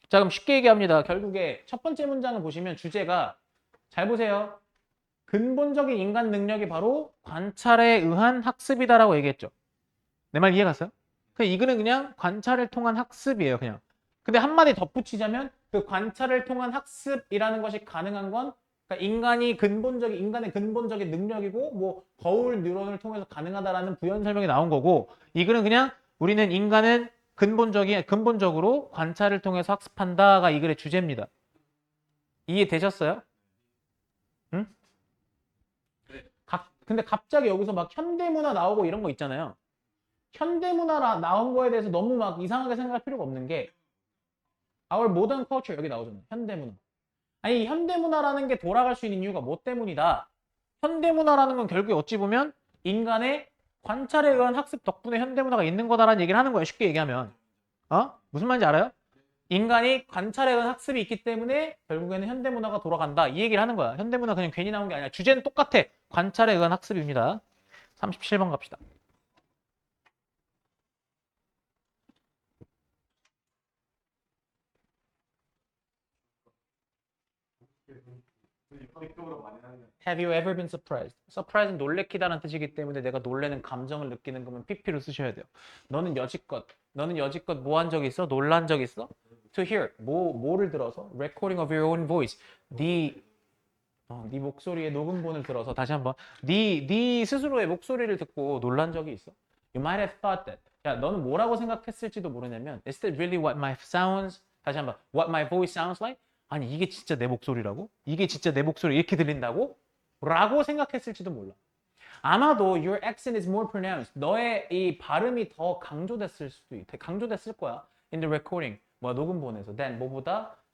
자, 그럼 쉽게 얘기합니다. 결국에 첫 번째 문장을 보시면 주제가 잘 보세요. 근본적인 인간 능력이 바로 관찰에 의한 학습이다라고 얘기했죠. 내 말 이해 갔어요? 이거는 그냥 관찰을 통한 학습이에요, 그냥. 근데 한마디 덧붙이자면 그 관찰을 통한 학습이라는 것이 가능한 건 그러니까 인간의 근본적인 능력이고 뭐 거울 뉴런을 통해서 가능하다라는 부연 설명이 나온 거고 이거는 그냥 우리는 인간은 근본적으로 관찰을 통해서 학습한다가 이 글의 주제입니다. 이해되셨어요? 응? 근데 갑자기 여기서 막 현대문화 나오고 이런 거 있잖아요. 현대문화 나온 거에 대해서 너무 막 이상하게 생각할 필요가 없는 게 Our modern culture 여기 나오잖아요. 현대문화. 아니 현대문화라는 게 돌아갈 수 있는 이유가 뭐 때문이다. 현대문화라는 건 결국에 어찌 보면 인간의 관찰에 의한 학습 덕분에 현대문화가 있는 거다라는 얘기를 하는 거예요. 쉽게 얘기하면. 무슨 말인지 알아요? 인간이 관찰에 의한 학습이 있기 때문에 결국에는 현대문화가 돌아간다. 이 얘기를 하는 거야. 현대문화 그냥 괜히 나온 게 아니라 주제는 똑같아. 관찰에 의한 학습입니다. 37번 갑시다. Have you ever been surprised? Surprise는 놀래키다는 뜻이기 때문에 내가 놀래는 감정을 느끼는 거면 PP로 쓰셔야 돼요. 너는 여지껏 뭐 한 적 있어? 놀란 적 있어? To hear. 뭐를 들어서? Recording of your own voice. 네 목소리의 녹음본을 들어서 다시 한번 네 스스로의 목소리를 듣고 놀란 적이 있어? You might have thought that. 야, 너는 뭐라고 생각했을지도 모르냐면 Is that really what my sounds? 다시 한번 What my voice sounds like? 아니 이게 진짜 내 목소리라고? 이게 진짜 내 목소리 이렇게 들린다고? 라고 생각했을지도 몰라. 아마도 your accent is more pronounced. 너의 이 발음이 더 강조됐을 거야. In the recording. 녹음본에서. Then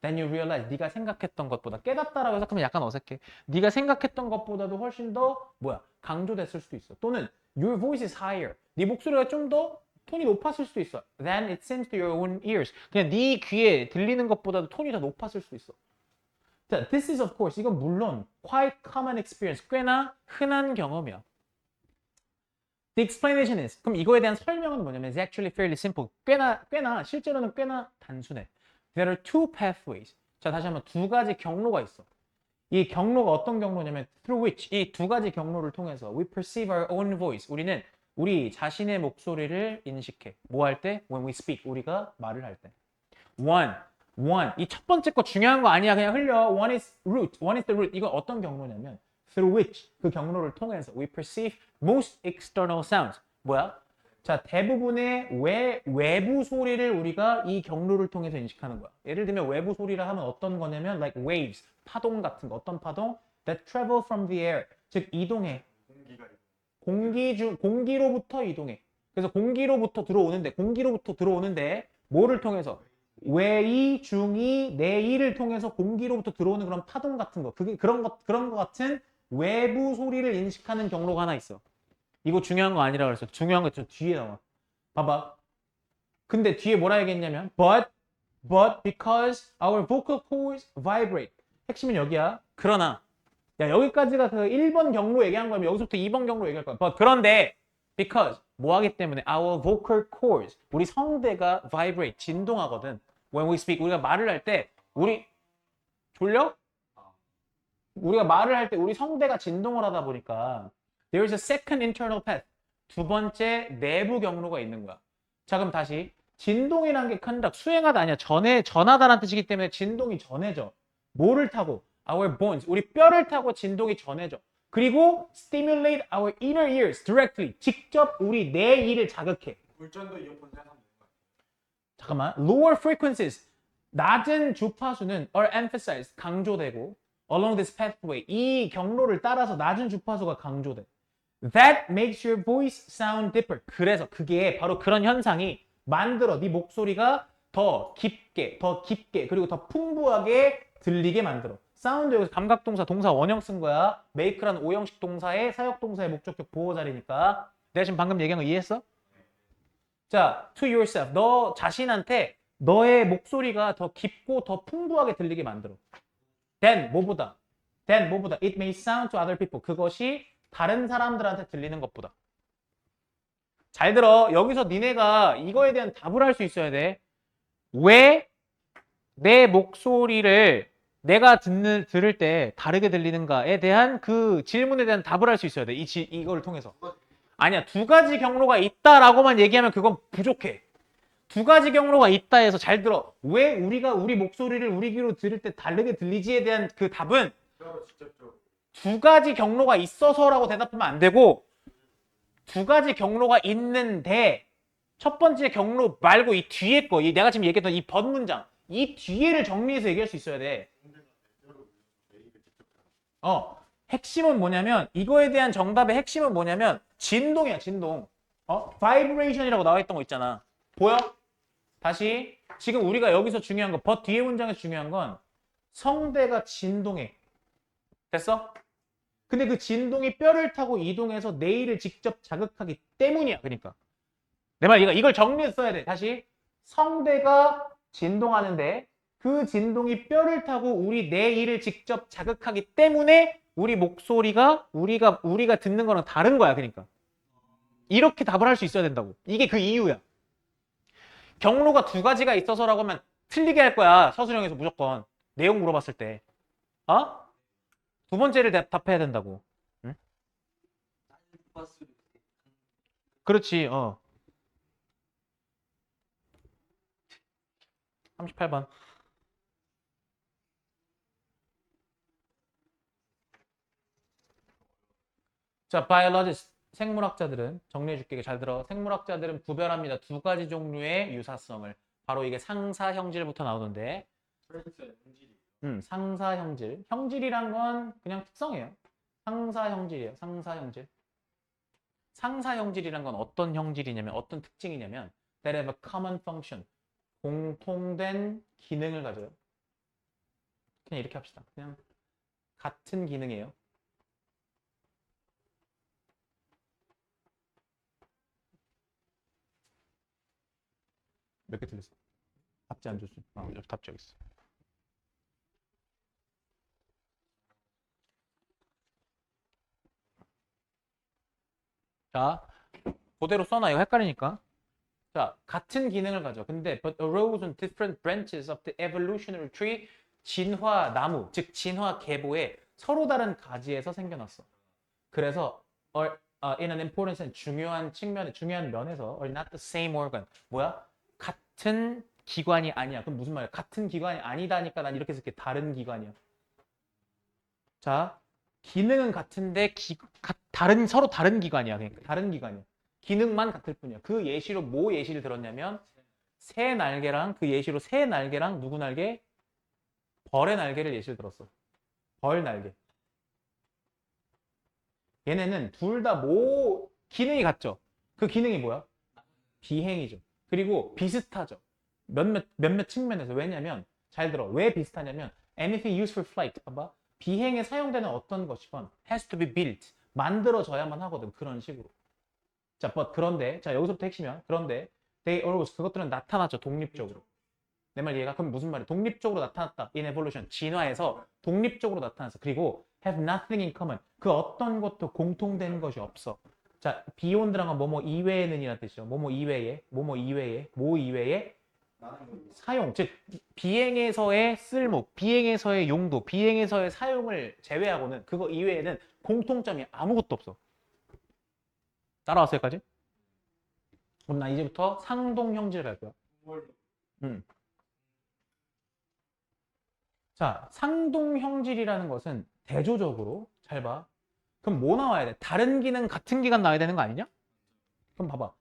you realize. 네가 생각했던 것보다. 깨닫다라고 해석하면 약간 어색해. 네가 생각했던 것보다도 훨씬 더 강조됐을 수도 있어. 또는 your voice is higher. 네 목소리가 좀 더 톤이 높았을 수도 있어. Then it seems to your own ears. 그냥 네 귀에 들리는 것보다도 톤이 더 높았을 수도 있어. 자, this is of course. 이건 물론 quite common experience. 꽤나 흔한 경험이야. The explanation is. 그럼 이거에 대한 설명은 뭐냐면 it's actually fairly simple. 실제로는 꽤나 단순해. There are two pathways. 자, 다시 한번 두 가지 경로가 있어. 이 경로가 어떤 경로냐면 through which 이 두 가지 경로를 통해서 we perceive our own voice. 우리는 우리 자신의 목소리를 인식해. 뭐 할 때? When we speak. 우리가 말을 할 때. One. 이 첫 번째 거 중요한 거 아니야. 그냥 흘려. One is root. One is the root. 이건 어떤 경로냐면 through which 그 경로를 통해서 we perceive most external sounds. 뭐야? 자, 대부분의 외부 소리를 우리가 이 경로를 통해서 인식하는 거야. 예를 들면 외부 소리라 하면 어떤 거냐면 like waves, 파동 같은 거. 어떤 파동? That travel from the air. 즉 이동해. 공기로부터 이동해. 그래서 공기로부터 들어오는데 뭐를 통해서? 외이, 중이, 내이를 통해서 공기로부터 들어오는 그런 파동 같은 거. 그게 그런 거 같은 외부 소리를 인식하는 경로가 하나 있어. 이거 중요한 거 아니라 그랬어. 중요한 거 저 뒤에 나와. 봐봐. 근데 뒤에 뭐라 얘기했냐면 but because our vocal cords vibrate. 핵심은 여기야. 그러나 야, 여기까지가 그 1번 경로 얘기한 거면 여기서부터 2번 경로 얘기할 거야. 그런데 because 뭐 하기 때문에 our vocal cords 우리 성대가 vibrate 진동하거든. When we speak 우리가 말을 할 때 우리 졸려? 우리가 말을 할 때 우리 성대가 진동을 하다 보니까 there is a second internal path. 두 번째 내부 경로가 있는 거야. 자, 그럼 다시 진동이란 게 컨덕 수행하다 아니야. 전하다라는 뜻이기 때문에 진동이 전해져. 뭐를 타고? Our bones, 우리 뼈를 타고 진동이 전해져. 그리고 stimulate our inner ears directly, 직접 우리 내 이를 자극해. 물전도 이어폰 사용하면 되는 거야. 잠깐만, lower frequencies, 낮은 주파수는 are emphasized, 강조되고 along this pathway, 이 경로를 따라서 낮은 주파수가 강조돼. That makes your voice sound deeper. 그래서 그게 바로 그런 현상이 만들어 네 목소리가 더 깊게 그리고 더 풍부하게 들리게 만들어. 사운드 여기서 감각동사 동사 원형 쓴 거야. make라는 오형식 동사의 사역동사의 목적격 보호 자리니까. 내가 지금 방금 얘기한 거 이해했어? 자, to yourself. 너 자신한테 너의 목소리가 더 깊고 더 풍부하게 들리게 만들어. then 뭐보다 it may sound to other people. 그것이 다른 사람들한테 들리는 것보다. 잘 들어. 여기서 니네가 이거에 대한 답을 할 수 있어야 돼. 왜 내 목소리를 내가 들을 때 다르게 들리는가에 대한 그 질문에 대한 답을 할 수 있어야 돼. 이걸 통해서. 아니야. 두 가지 경로가 있다라고만 얘기하면 그건 부족해. 두 가지 경로가 있다 해서 잘 들어. 왜 우리가 우리 목소리를 우리 귀로 들을 때 다르게 들리지에 대한 그 답은 두 가지 경로가 있어서라고 대답하면 안 되고 두 가지 경로가 있는데 첫 번째 경로 말고 이 뒤에 거, 내가 지금 얘기했던 이 번문장, 이 뒤에를 정리해서 얘기할 수 있어야 돼. 핵심은 뭐냐면 이거에 대한 정답의 핵심은 뭐냐면 진동이야, 진동. vibration이라고 나와 있던 거 있잖아. 보여? 다시 지금 우리가 여기서 중요한 거, but 뒤에 문장에서 중요한 건 성대가 진동해. 됐어? 근데 그 진동이 뼈를 타고 이동해서 뇌를 직접 자극하기 때문이야. 그러니까 내 말 이걸 정리해서 써야 돼. 다시 성대가 진동하는데 그 진동이 뼈를 타고 우리 뇌를 직접 자극하기 때문에 우리 목소리가 우리가 듣는 거랑 다른 거야. 그러니까 이렇게 답을 할 수 있어야 된다고. 이게 그 이유야. 경로가 두 가지가 있어서라고 하면 틀리게 할 거야. 서술형에서 무조건 내용 물어봤을 때. 두 번째를 답해야 된다고. 응? 그렇지. 38번. 자, biologist, 생물학자들은 정리해줄게. 잘 들어. 생물학자들은 구별합니다. 두 가지 종류의 유사성을. 바로 이게 상사형질부터 나오는데. 상사형질. 형질이란 건 그냥 특성이에요. 상사형질이에요. 상사형질. 상사형질이란 건 어떤 형질이냐면 어떤 특징이냐면 that have a common function. 공통된 기능을 가져요. 그냥 이렇게 합시다. 그냥 같은 기능이에요. 몇 개 틀렸어? 답지 안 줬어. 여기 답지 여기 있어. 자, 그대로 써놔. 이거 헷갈리니까. 자, 같은 기능을 가져. 근데 but arose on different branches of the evolutionary tree, 진화 나무, 즉 진화 계보에 서로 다른 가지에서 생겨났어. 그래서 in an important sense 중요한 측면에 중요한 면에서 are not the same organ. 뭐야? 같은 기관이 아니야. 그럼 무슨 말이야? 같은 기관이 아니다니까 난 이렇게 쓸게. 다른 기관이야. 자, 기능은 같은데 서로 다른 기관이야. 그러니까 다른 기관이야. 기능만 같을 뿐이야. 그 예시로 뭐 예시를 들었냐면 새 날개랑 그 예시로 새 날개랑 누구 날개? 벌의 날개를 예시를 들었어. 벌 날개. 얘네는 둘 다 기능이 같죠? 그 기능이 뭐야? 비행이죠. 그리고 비슷하죠. 몇몇 측면에서. 왜냐면 잘 들어. 왜 비슷하냐면 anything used for flight. 봐봐. 비행에 사용되는 어떤 것이건 has to be built. 만들어져야만 하거든. 그런 식으로. 자, 그런데 자 여기서부터 핵심이야. 그런데 they always 그것들은 나타나죠. 독립적으로. 내 말 이해가? 그럼 무슨 말이야? 독립적으로 나타났다. in evolution. 진화에서 독립적으로 나타났어. 그리고 have nothing in common. 그 어떤 것도 공통된 것이 없어. 자, beyond란 건 뭐뭐 이외에는이라는 뜻이죠. 뭐뭐 이외에, 뭐뭐 이외에, 뭐 이외에 사용. 즉 비행에서의 쓸모, 비행에서의 용도, 비행에서의 사용을 제외하고는 그거 이외에는 공통점이 아무것도 없어. 따라왔어 여기까지? 그럼 나 이제부터 상동 형질을 할 거야. 자, 상동 형질이라는 것은 대조적으로 잘 봐. 그럼 뭐 나와야 돼? 다른 기능, 같은 기관 나와야 되는 거 아니냐? 그럼 봐봐.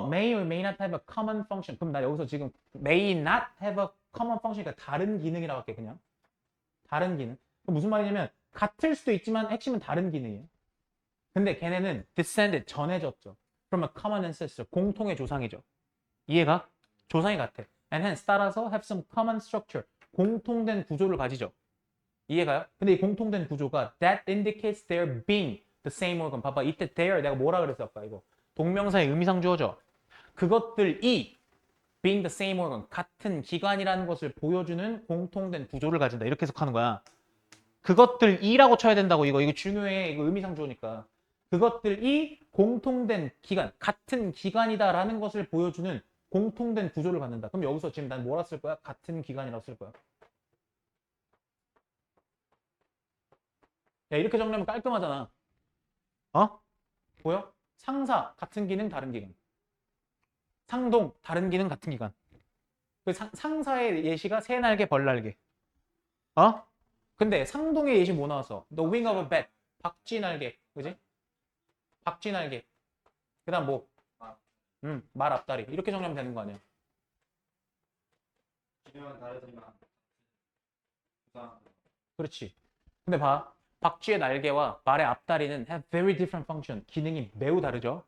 may or may not have a common function. 그럼 나 여기서 지금 may not have a common function. 그러니까 다른 기능이라고 할게 그냥. 다른 기능. 그럼 무슨 말이냐면 같을 수도 있지만 핵심은 다른 기능이에요. 근데 걔네는 descended, 전해졌죠. from a common ancestor. 공통의 조상이죠. 이해가? 조상이 같아. and hence 따라서 have some common structure. 공통된 구조를 가지죠. 이해가요? 근데 이 공통된 구조가 that indicates their being the same organ. 봐봐. 이때 their 내가 뭐라 그랬어 아까 이거. 동명사의 의미상주어죠. 그것들이 being the same organ. 같은 기관이라는 것을 보여주는 공통된 구조를 가진다. 이렇게 해석하는 거야. 그것들이라고 쳐야 된다고. 이거 중요해. 이거 의미상주어니까. 그것들이 공통된 기관, 같은 기관이다라는 것을 보여주는 공통된 구조를 갖는다. 그럼 여기서 지금 난 뭐라 쓸 거야? 같은 기관이라고 쓸 거야. 야, 이렇게 정리하면 깔끔하잖아. 어? 보여? 상사, 같은 기능, 다른 기관. 상동, 다른 기능, 같은 기관. 그 상사의 예시가 새 날개, 벌 날개. 어? 근데 상동의 예시 뭐 나왔어? The wing of a bat. 박쥐 날개. 그지? 박쥐 날개. 그 다음 뭐? 말 앞다리. 이렇게 정리하면 되는 거 아니야? 기능은 다르지만 그렇지. 근데 봐. 박쥐의 날개와 말의 앞다리는 have very different function. 기능이 매우 다르죠.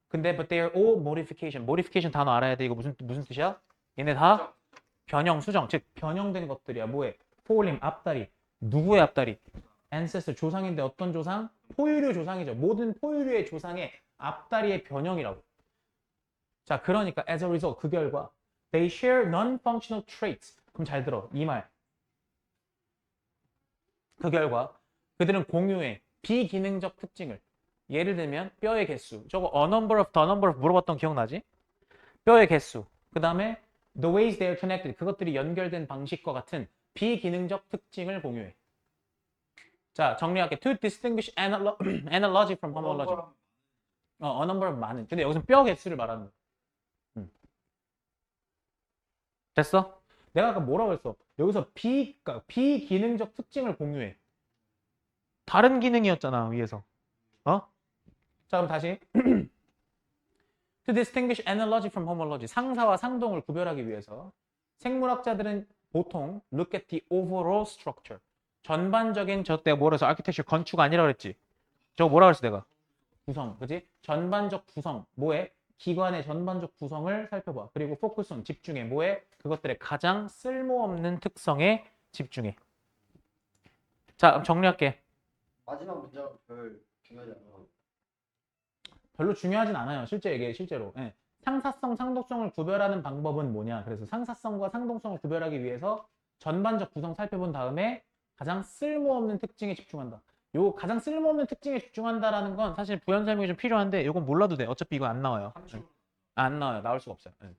근데 but they are all modification. modification 단어 알아야 돼. 이거 무슨 뜻이야? 얘네 다 변형, 수정. 즉 변형된 것들이야. 뭐에? 포올림, 앞다리. 누구의 앞다리? ancestor, 조상인데 어떤 조상? 포유류 조상이죠. 모든 포유류의 조상의 앞다리의 변형이라고. 자, 그러니까 as a result, 그 결과 they share non-functional traits. 그럼 잘 들어. 이 말. 그 결과 그들은 공유의 비기능적 특징을 예를 들면 뼈의 개수. 저거 a number of, the number of 물어봤던 기억나지? 뼈의 개수. 그 다음에 the ways they are connected. 그것들이 연결된 방식과 같은 비기능적 특징을 공유해. 자, 정리할게. To distinguish analogy from homology. a number of 많은. 근데 여기서 뼈 개수를 말하는 거야. 됐어? 내가 아까 뭐라고 했어? 여기서 비기능적 특징을 공유해. 다른 기능이었잖아, 위에서. 어? 자, 그럼 다시. To distinguish analogy from homology. 상사와 상동을 구별하기 위해서 생물학자들은 보통 look at the overall structure. 전반적인 내가 뭐라 해서 architecture 건축 아니라 그랬지? 저거 뭐라 그랬어 내가? 구성, 그지? 전반적 구성, 뭐에? 기관의 전반적 구성을 살펴봐. 그리고 포커스는 집중해. 뭐에? 그것들의 가장 쓸모없는 특성에 집중해. 자, 그럼 정리할게. 마지막 문제가 별 중요하지 않아요. 별로 중요하진 않아요. 실제로. 예. 상사성, 상동성을 구별하는 방법은 뭐냐? 그래서 상사성과 상동성을 구별하기 위해서 전반적 구성 살펴본 다음에 가장 쓸모없는 특징에 집중한다. 요 가장 쓸모없는 특징에 집중한다라는 건 사실 부연 설명이 좀 필요한데 이건 몰라도 돼. 어차피 이거 안 나와요. 안 나와요. 나올 수가 없어요. 네.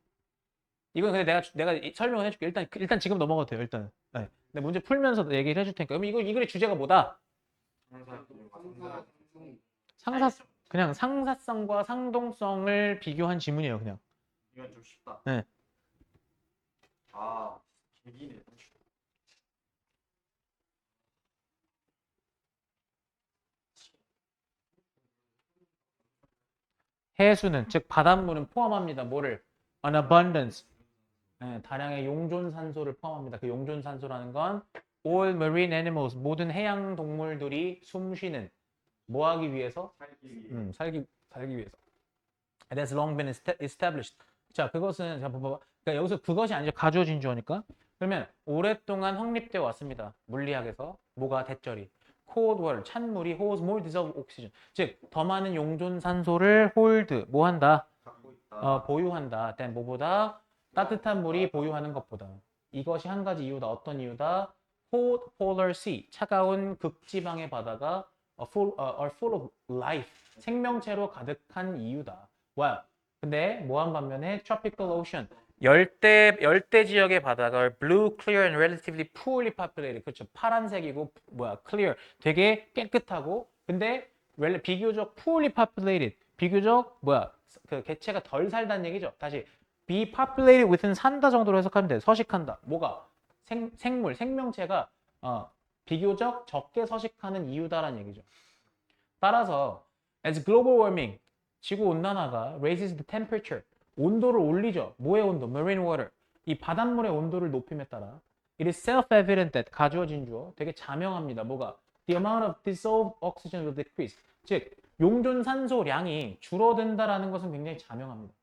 이건 근데 내가 설명을 해줄게. 일단 지금 넘어가도 돼요. 일단. 네. 근데 문제 풀면서 얘기를 해줄 테니까. 그럼 이글의 주제가 뭐다? 그냥 상사성과 상동성을 비교한 지문이에요, 그냥. 이건 좀 쉽다. 네. 아, 계기네. 해수는 즉 바닷물은 포함합니다. 뭐를? An abundance. 네, 다량의 용존산소를 포함합니다. 그 용존산소라는 건 all marine animals 모든 해양 동물들이 숨쉬는 뭐 하기 위해서? 살기 위해. 살기 위해서. It has long been established. 자, 그것은 자, 봐봐. 그러니까 여기서 그것이 아니죠. 가주어진 주어니까. 그러면 오랫동안 확립되어 왔습니다. 물리학에서 뭐가 대절이 cold water 찬물이 holds more dissolved oxygen. 즉 더 많은 용존 산소를 hold 뭐 한다? 갖고 있다. 보유한다. then 뭐보다 따뜻한 물이 보유하는 것보다. 이것이 한 가지 이유다. 어떤 이유다? Cold polar sea 차가운 극지방의 바다가 are full of life 생명체로 가득한 이유다. 와. 근데 뭐한 반면에 tropical ocean 열대 지역의 바다가 blue, clear and relatively poorly populated. 그렇죠. 파란색이고 clear 되게 깨끗하고 근데 비교적 poorly populated 비교적 그 개체가 덜 살다는 얘기죠. 다시 be populated within 산다 정도로 해석하면 돼. 서식한다. 뭐가 생물 생명체가 비교적 적게 서식하는 이유다라는 얘기죠. 따라서 as global warming 지구 온난화가 raises the temperature 온도를 올리죠. 뭐의 온도? marine water. 이 바닷물의 온도를 높임에 따라 it is self-evident that 가주어진 주어 되게 자명합니다. 뭐가? the amount of dissolved oxygen will decrease. 즉 용존 산소량이 줄어든다라는 것은 굉장히 자명합니다.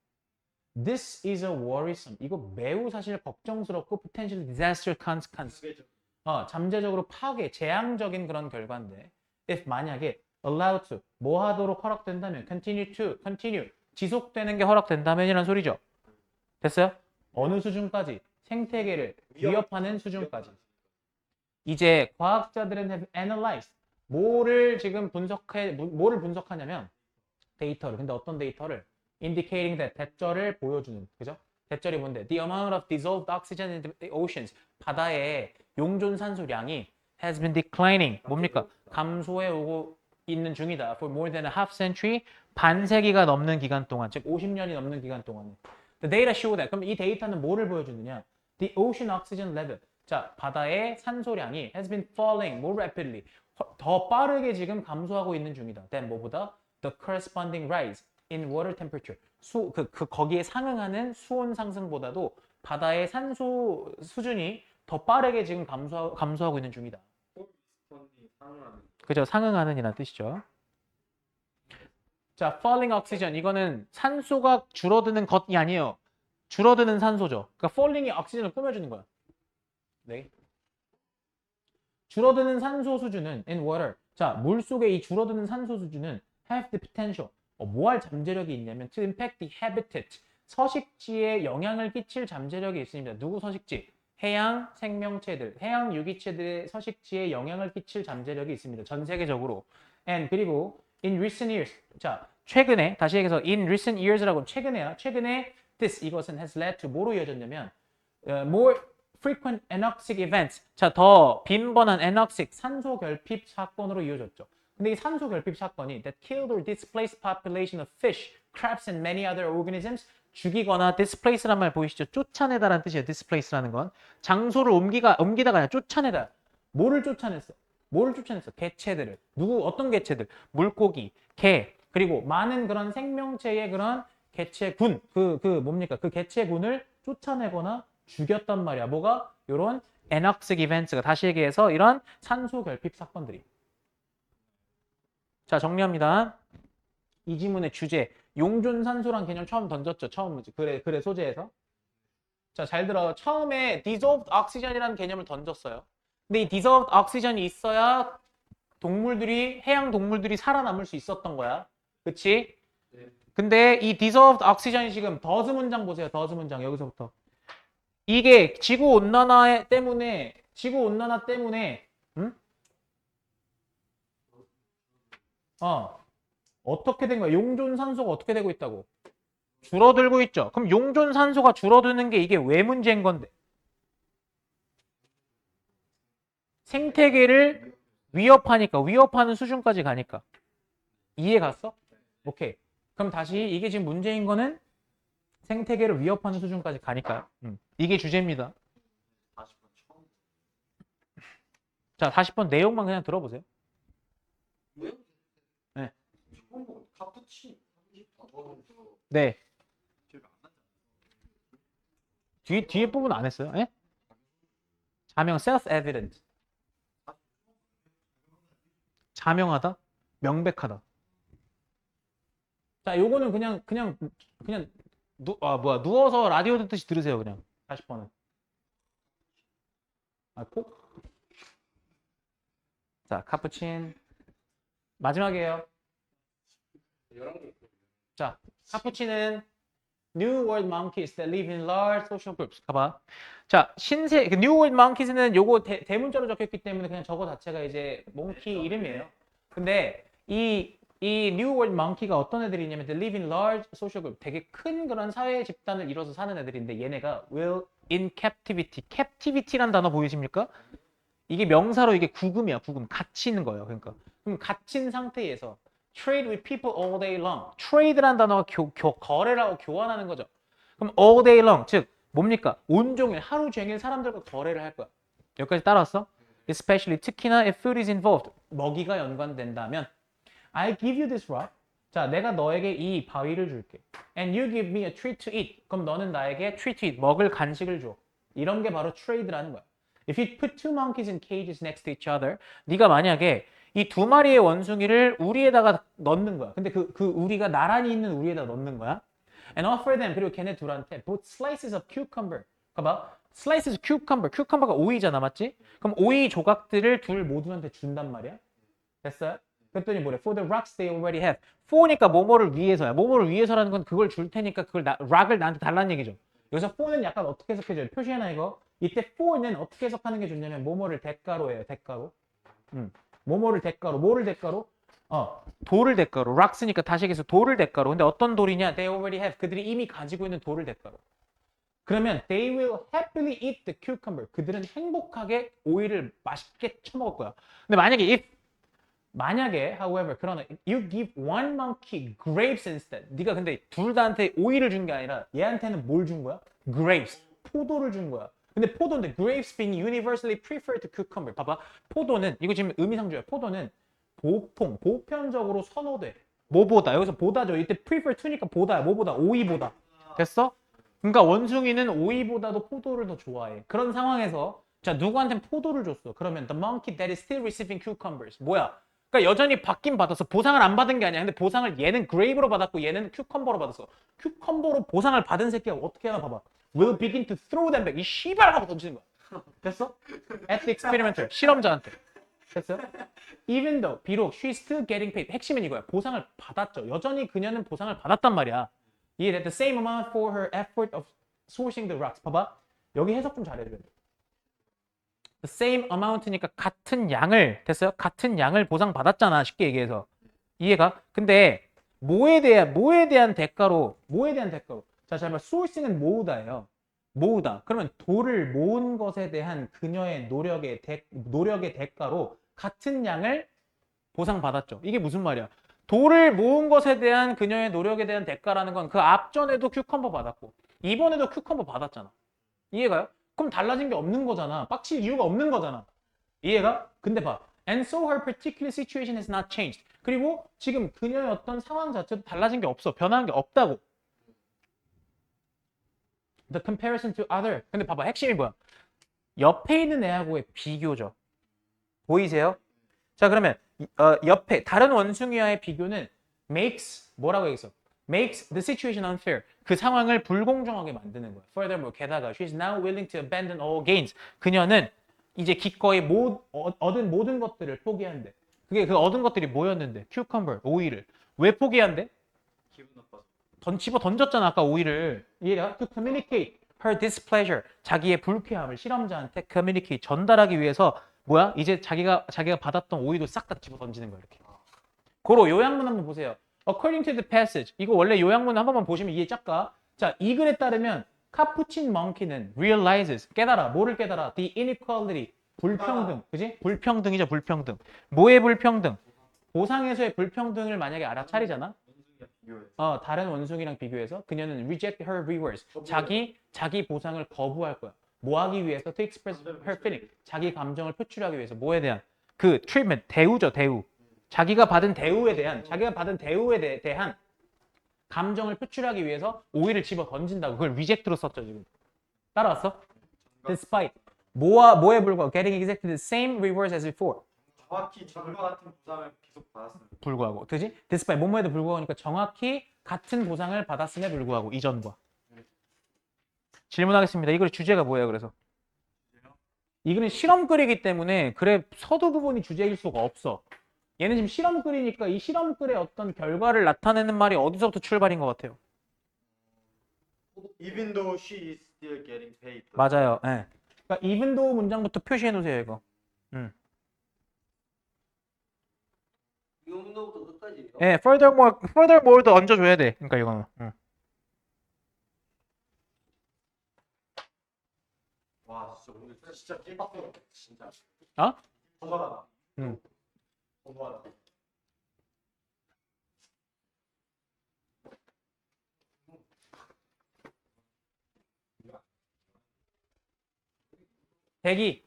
This is a worrisome. 이거 매우 사실 걱정스럽고 potentially disastrous consequence. 잠재적으로 파괴, 재앙적인 그런 결과인데 if 만약에 allowed to 뭐 하도록 허락된다면 continue 지속되는 게 허락된다면이란 소리죠. 됐어요? 어느 수준까지? 생태계를 위협하는 수준까지. 이제 과학자들은 have analyzed 뭐를 분석하냐면 데이터를. 근데 어떤 데이터를? indicating that 대절을 보여주는. 그죠? 대절이 뭔데? The amount of dissolved oxygen in the oceans 바다의 용존 산소량이 has been declining. 뭡니까? 감소해 오고 있는 중이다. For more than a half century 반세기가 넘는 기간 동안 즉 50년이 넘는 기간 동안 The data show that. 그럼 이 데이터는 뭐를 보여주느냐? The ocean oxygen level. 자, 바다의 산소량이 has been falling more rapidly. 더 빠르게 지금 감소하고 있는 중이다. Then 뭐보다? The corresponding rise in water temperature. 거기에 상응하는 수온 상승보다도 바다의 산소 수준이 더 빠르게 지금 감소하고 있는 중이다. 그죠? 상응하는 이란 뜻이죠. 자, falling oxygen 이거는 산소가 줄어드는 것이 아니에요. 줄어드는 산소죠. 그러니까 falling이 오xygen을 꾸며주는 거야. 네. 줄어드는 산소 수준은 in water. 자, 물 속의 이 줄어드는 산소 수준은 have the potential. 뭐 할 잠재력이 있냐면 to impact the habitat. 서식지에 영향을 끼칠 잠재력이 있습니다. 누구 서식지? 해양 생명체들, 해양 유기체들의 서식지에 영향을 끼칠 잠재력이 있습니다. 전 세계적으로. And 그리고 in recent years. 자, 최근에 다시 얘기해서 in recent years라고 최근에 this 이것은 has led to 뭐로 이어졌냐면 more frequent anoxic events. 자, 더 빈번한 anoxic 산소 결핍 사건으로 이어졌죠. 근데 이 산소 결핍 사건이 that killed or displaced population of fish, crabs and many other organisms 죽이거나 displace란 말 보이시죠? 쫓아내다라는 뜻이에요. displace라는 건 장소를 옮기다가 아니라 쫓아내다. 뭐를 쫓아냈어? 개체들을. 어떤 개체들? 물고기, 개, 그리고 많은 그런 생명체의 그런 개체군. 뭡니까? 그 개체군을 쫓아내거나 죽였단 말이야. 뭐가? 요런 anoxic events가 다시 얘기해서 이런 산소 결핍 사건들이. 자, 정리합니다. 이 지문의 주제. 용존산소란 개념 처음 던졌죠. 처음 그래 소재에서. 자, 잘 들어. 처음에 dissolved oxygen이라는 개념을 던졌어요. 근데 이 dissolved oxygen이 있어야 해양 동물들이 살아남을 수 있었던 거야. 그치? 근데 이 dissolved oxygen이 지금 더즈 문장 보세요. 더즈 문장 여기서부터. 이게 지구 온난화 때문에 어떻게 된 거야? 용존 산소가 어떻게 되고 있다고? 줄어들고 있죠. 그럼 용존 산소가 줄어드는 게 이게 왜 문제인 건데? 생태계를 위협하는 수준까지 가니까. 이해 갔어? 오케이. 그럼 다시 이게 지금 문제인 거는 생태계를 위협하는 수준까지 가니까요. 이게 주제입니다. 40번 처음. 자, 40번 내용만 그냥 들어보세요. 뭐야? 처음 본 카푸치노. 네. 기억 안 나지 뒤에 부분 안 했어요? 예? 자명 self-evident. 자명하다? 명백하다. 자, 요거는 그냥 누워서 라디오 듣듯이 들으세요, 그냥. 40번은. 아, 자, 카푸친. 마지막이에요. 11개. 자, 카푸치는 New World Monkeys that live in large social groups. 가봐. 자, 그 New World Monkeys는 요거 대문자로 적혀있기 때문에 그냥 저거 자체가 이제 몽키 이름이에요. 근데 이 New World Monkey가 어떤 애들이냐면 they live in large social group. 되게 큰 그런 사회 집단을 이뤄서 사는 애들인데 얘네가 will in captivity. captivity란 단어 보이십니까? 이게 명사로 이게 구금이야, 구금. 갇히는 거예요. 그러니까. 그럼 갇힌 상태에서 trade with people all day long. trade란 단어가 거래를 하고 교환하는 거죠. 그럼 all day long, 즉 뭡니까? 온종일 하루 종일 사람들과 거래를 할 거야. 여기까지 따라왔어? Especially 특히나 if food is involved. 먹이가 연관된다면 I give you this rock. 자, 내가 너에게 이 바위를 줄게. And you give me a treat to eat. 그럼 너는 나에게 treat to eat, 먹을 간식을 줘. 이런 게 바로 trade라는 거야. If you put two monkeys in cages next to each other, 네가 만약에 이 두 마리의 원숭이를 우리에다가 넣는 거야. 근데 그 우리가 나란히 있는 우리에다 넣는 거야. And offer them, 그리고 걔네 둘한테 both slices of cucumber. 봐봐. slices of cucumber. cucumber가 오이잖아, 맞지? 그럼 오이 조각들을 둘 모두한테 준단 말이야. 됐어요? 그랬더니 뭐래? For the rocks they already have. for니까 뭐뭐를 위해서야. 뭐뭐를 위해서라는 건 그걸 줄 테니까 그걸 rock을 나한테 달라는 얘기죠. 여기서 for는 약간 어떻게 해석해줘요? 표시해놔 이거. 이때 for는 어떻게 해석하는 게 좋냐면 뭐뭐를 대가로 해요. 대가로. 뭐뭐를 대가로. 뭐를 대가로? 돌을 대가로. rocks니까 다시 얘기해서 돌을 대가로. 근데 어떤 돌이냐? They already have. 그들이 이미 가지고 있는 돌을 대가로. 그러면 they will happily eat the cucumber. 그들은 행복하게 오이를 맛있게 쳐먹을 거야. 근데 만약에 however 그러나 you give one monkey grapes instead. 네가 근데 둘 다한테 오이를 준 게 아니라 얘한테는 뭘 준 거야? grapes. 포도를 준 거야. 근데 포도인데 grapes being universally preferred to cucumber. 봐봐. 포도는 이거 지금 의미상조야. 포도는 보편적으로 선호돼. 뭐보다. 여기서 보다죠. 이때 prefer to니까 보다야. 뭐보다? 오이보다. 됐어? 그러니까 원숭이는 오이보다도 포도를 더 좋아해. 그런 상황에서 자, 누구한테는 포도를 줬어. 그러면 the monkey that is still receiving cucumbers. 뭐야? 그러니까 여전히 받긴 받았어. 보상을 안 받은 게 아니야. 근데 보상을 얘는 그레이브로 받았고 얘는 큐컴버로 받았어. 큐컴버로 보상을 받은 새끼가 어떻게 하나 봐봐. Will begin to throw them back. 이 씨발 하고 던지는 거야. 됐어? At the experimenter. 실험자한테. 됐어요? Even though 비록 she's still getting paid. 핵심은 이거야. 보상을 받았죠. 여전히 그녀는 보상을 받았단 말이야. 이해? The same amount for her effort of sourcing the rocks. 봐봐. 여기 해석 좀 잘해줘야 돼. The same amount니까 같은 양을 됐어요? 같은 양을 보상받았잖아. 쉽게 얘기해서. 이해가? 근데 뭐에 대한 대가로 자, 잘 봐. sourcing은 모으다예요. 모으다. 그러면 돌을 모은 것에 대한 그녀의 노력의 대가로 같은 양을 보상받았죠. 이게 무슨 말이야? 돌을 모은 것에 대한 그녀의 노력에 대한 대가라는 건 그 앞전에도 큐컴버 받았고 이번에도 큐컴버 받았잖아. 이해가요? 그럼 달라진 게 없는 거잖아. 빡칠 이유가 없는 거잖아. 이해가? 근데 봐. And so her particular situation has not changed. 그리고 지금 그녀의 어떤 상황 자체도 달라진 게 없어. 변한 게 없다고. The comparison to other. 근데 봐봐. 핵심이 뭐야? 옆에 있는 애하고의 비교죠. 보이세요? 자, 그러면 옆에 다른 원숭이와의 비교는 makes 뭐라고 얘기했어? makes the situation unfair. 그 상황을 불공정하게 만드는 거야. Furthermore, 게다가 she's now willing to abandon all gains. 그녀는 이제 기꺼이 얻은 모든 것들을 포기한대. 그게 그 얻은 것들이 뭐였는데? cucumber, 오이를. 왜 포기한대? 기분 나빠서. 집어 던졌잖아, 아까 오이를. 이해가? To communicate her displeasure. 자기의 불쾌함을 실험자한테 communicate, 전달하기 위해서 뭐야? 이제 자기가 받았던 오이도 싹 다 집어 던지는 거야, 이렇게. 고로 요약문 한번 보세요. According to the passage. 이거 원래 요약문 한 번만 보시면 이해 쫙 가. 자, 이 글에 따르면 카푸친 멍키는 realizes. 깨달아. 뭐를 깨달아? The inequality. 불평등. 그지? 불평등이죠, 불평등. 뭐의 불평등? 보상에서의 불평등을 만약에 알아차리잖아. 원숭이랑 비교해. 다른 원숭이랑 비교해서 그녀는 reject her rewards. 자기 보상을 거부할 거야. 뭐 하기 위해서? To express her feeling. 자기 감정을 표출하기 위해서. 뭐에 대한? 그 treatment, 대우죠, 대우. 자기가 받은 대우에 대한 감정을 표출하기 위해서 오이를 집어 던진다고. 그걸 reject로 썼죠, 지금. 따라왔어? Despite. 뭐에 불과하고 getting exactly the same rewards as before. 정확히 전과 같은 보상을 계속 받았습니다. 불구하고. 그지? Despite 뭐뭐에도 불구하고니까 정확히 같은 보상을 받았음에 불구하고 이전과. 질문하겠습니다. 이 글의 주제가 뭐예요, 그래서? 이 글은 실험 글이기 때문에 그래 서두 부분이 주제일 수가 없어. 얘는 지금 실험 글이니까 이 실험 글의 어떤 결과를 나타내는 말이 어디서부터 출발인 것 같아요? Even though she is still getting paid. 맞아요. 예. 그러니까 even though 문장부터 표시해 놓으세요, 이거. 이거 문제부터 끝까지요. 예, furthermore도 얹어줘야 돼. 그러니까 이거는. 와 진짜 오늘 진짜 깨박해. 진짜. 어? 허전하다. 응. 허무하다. 대기.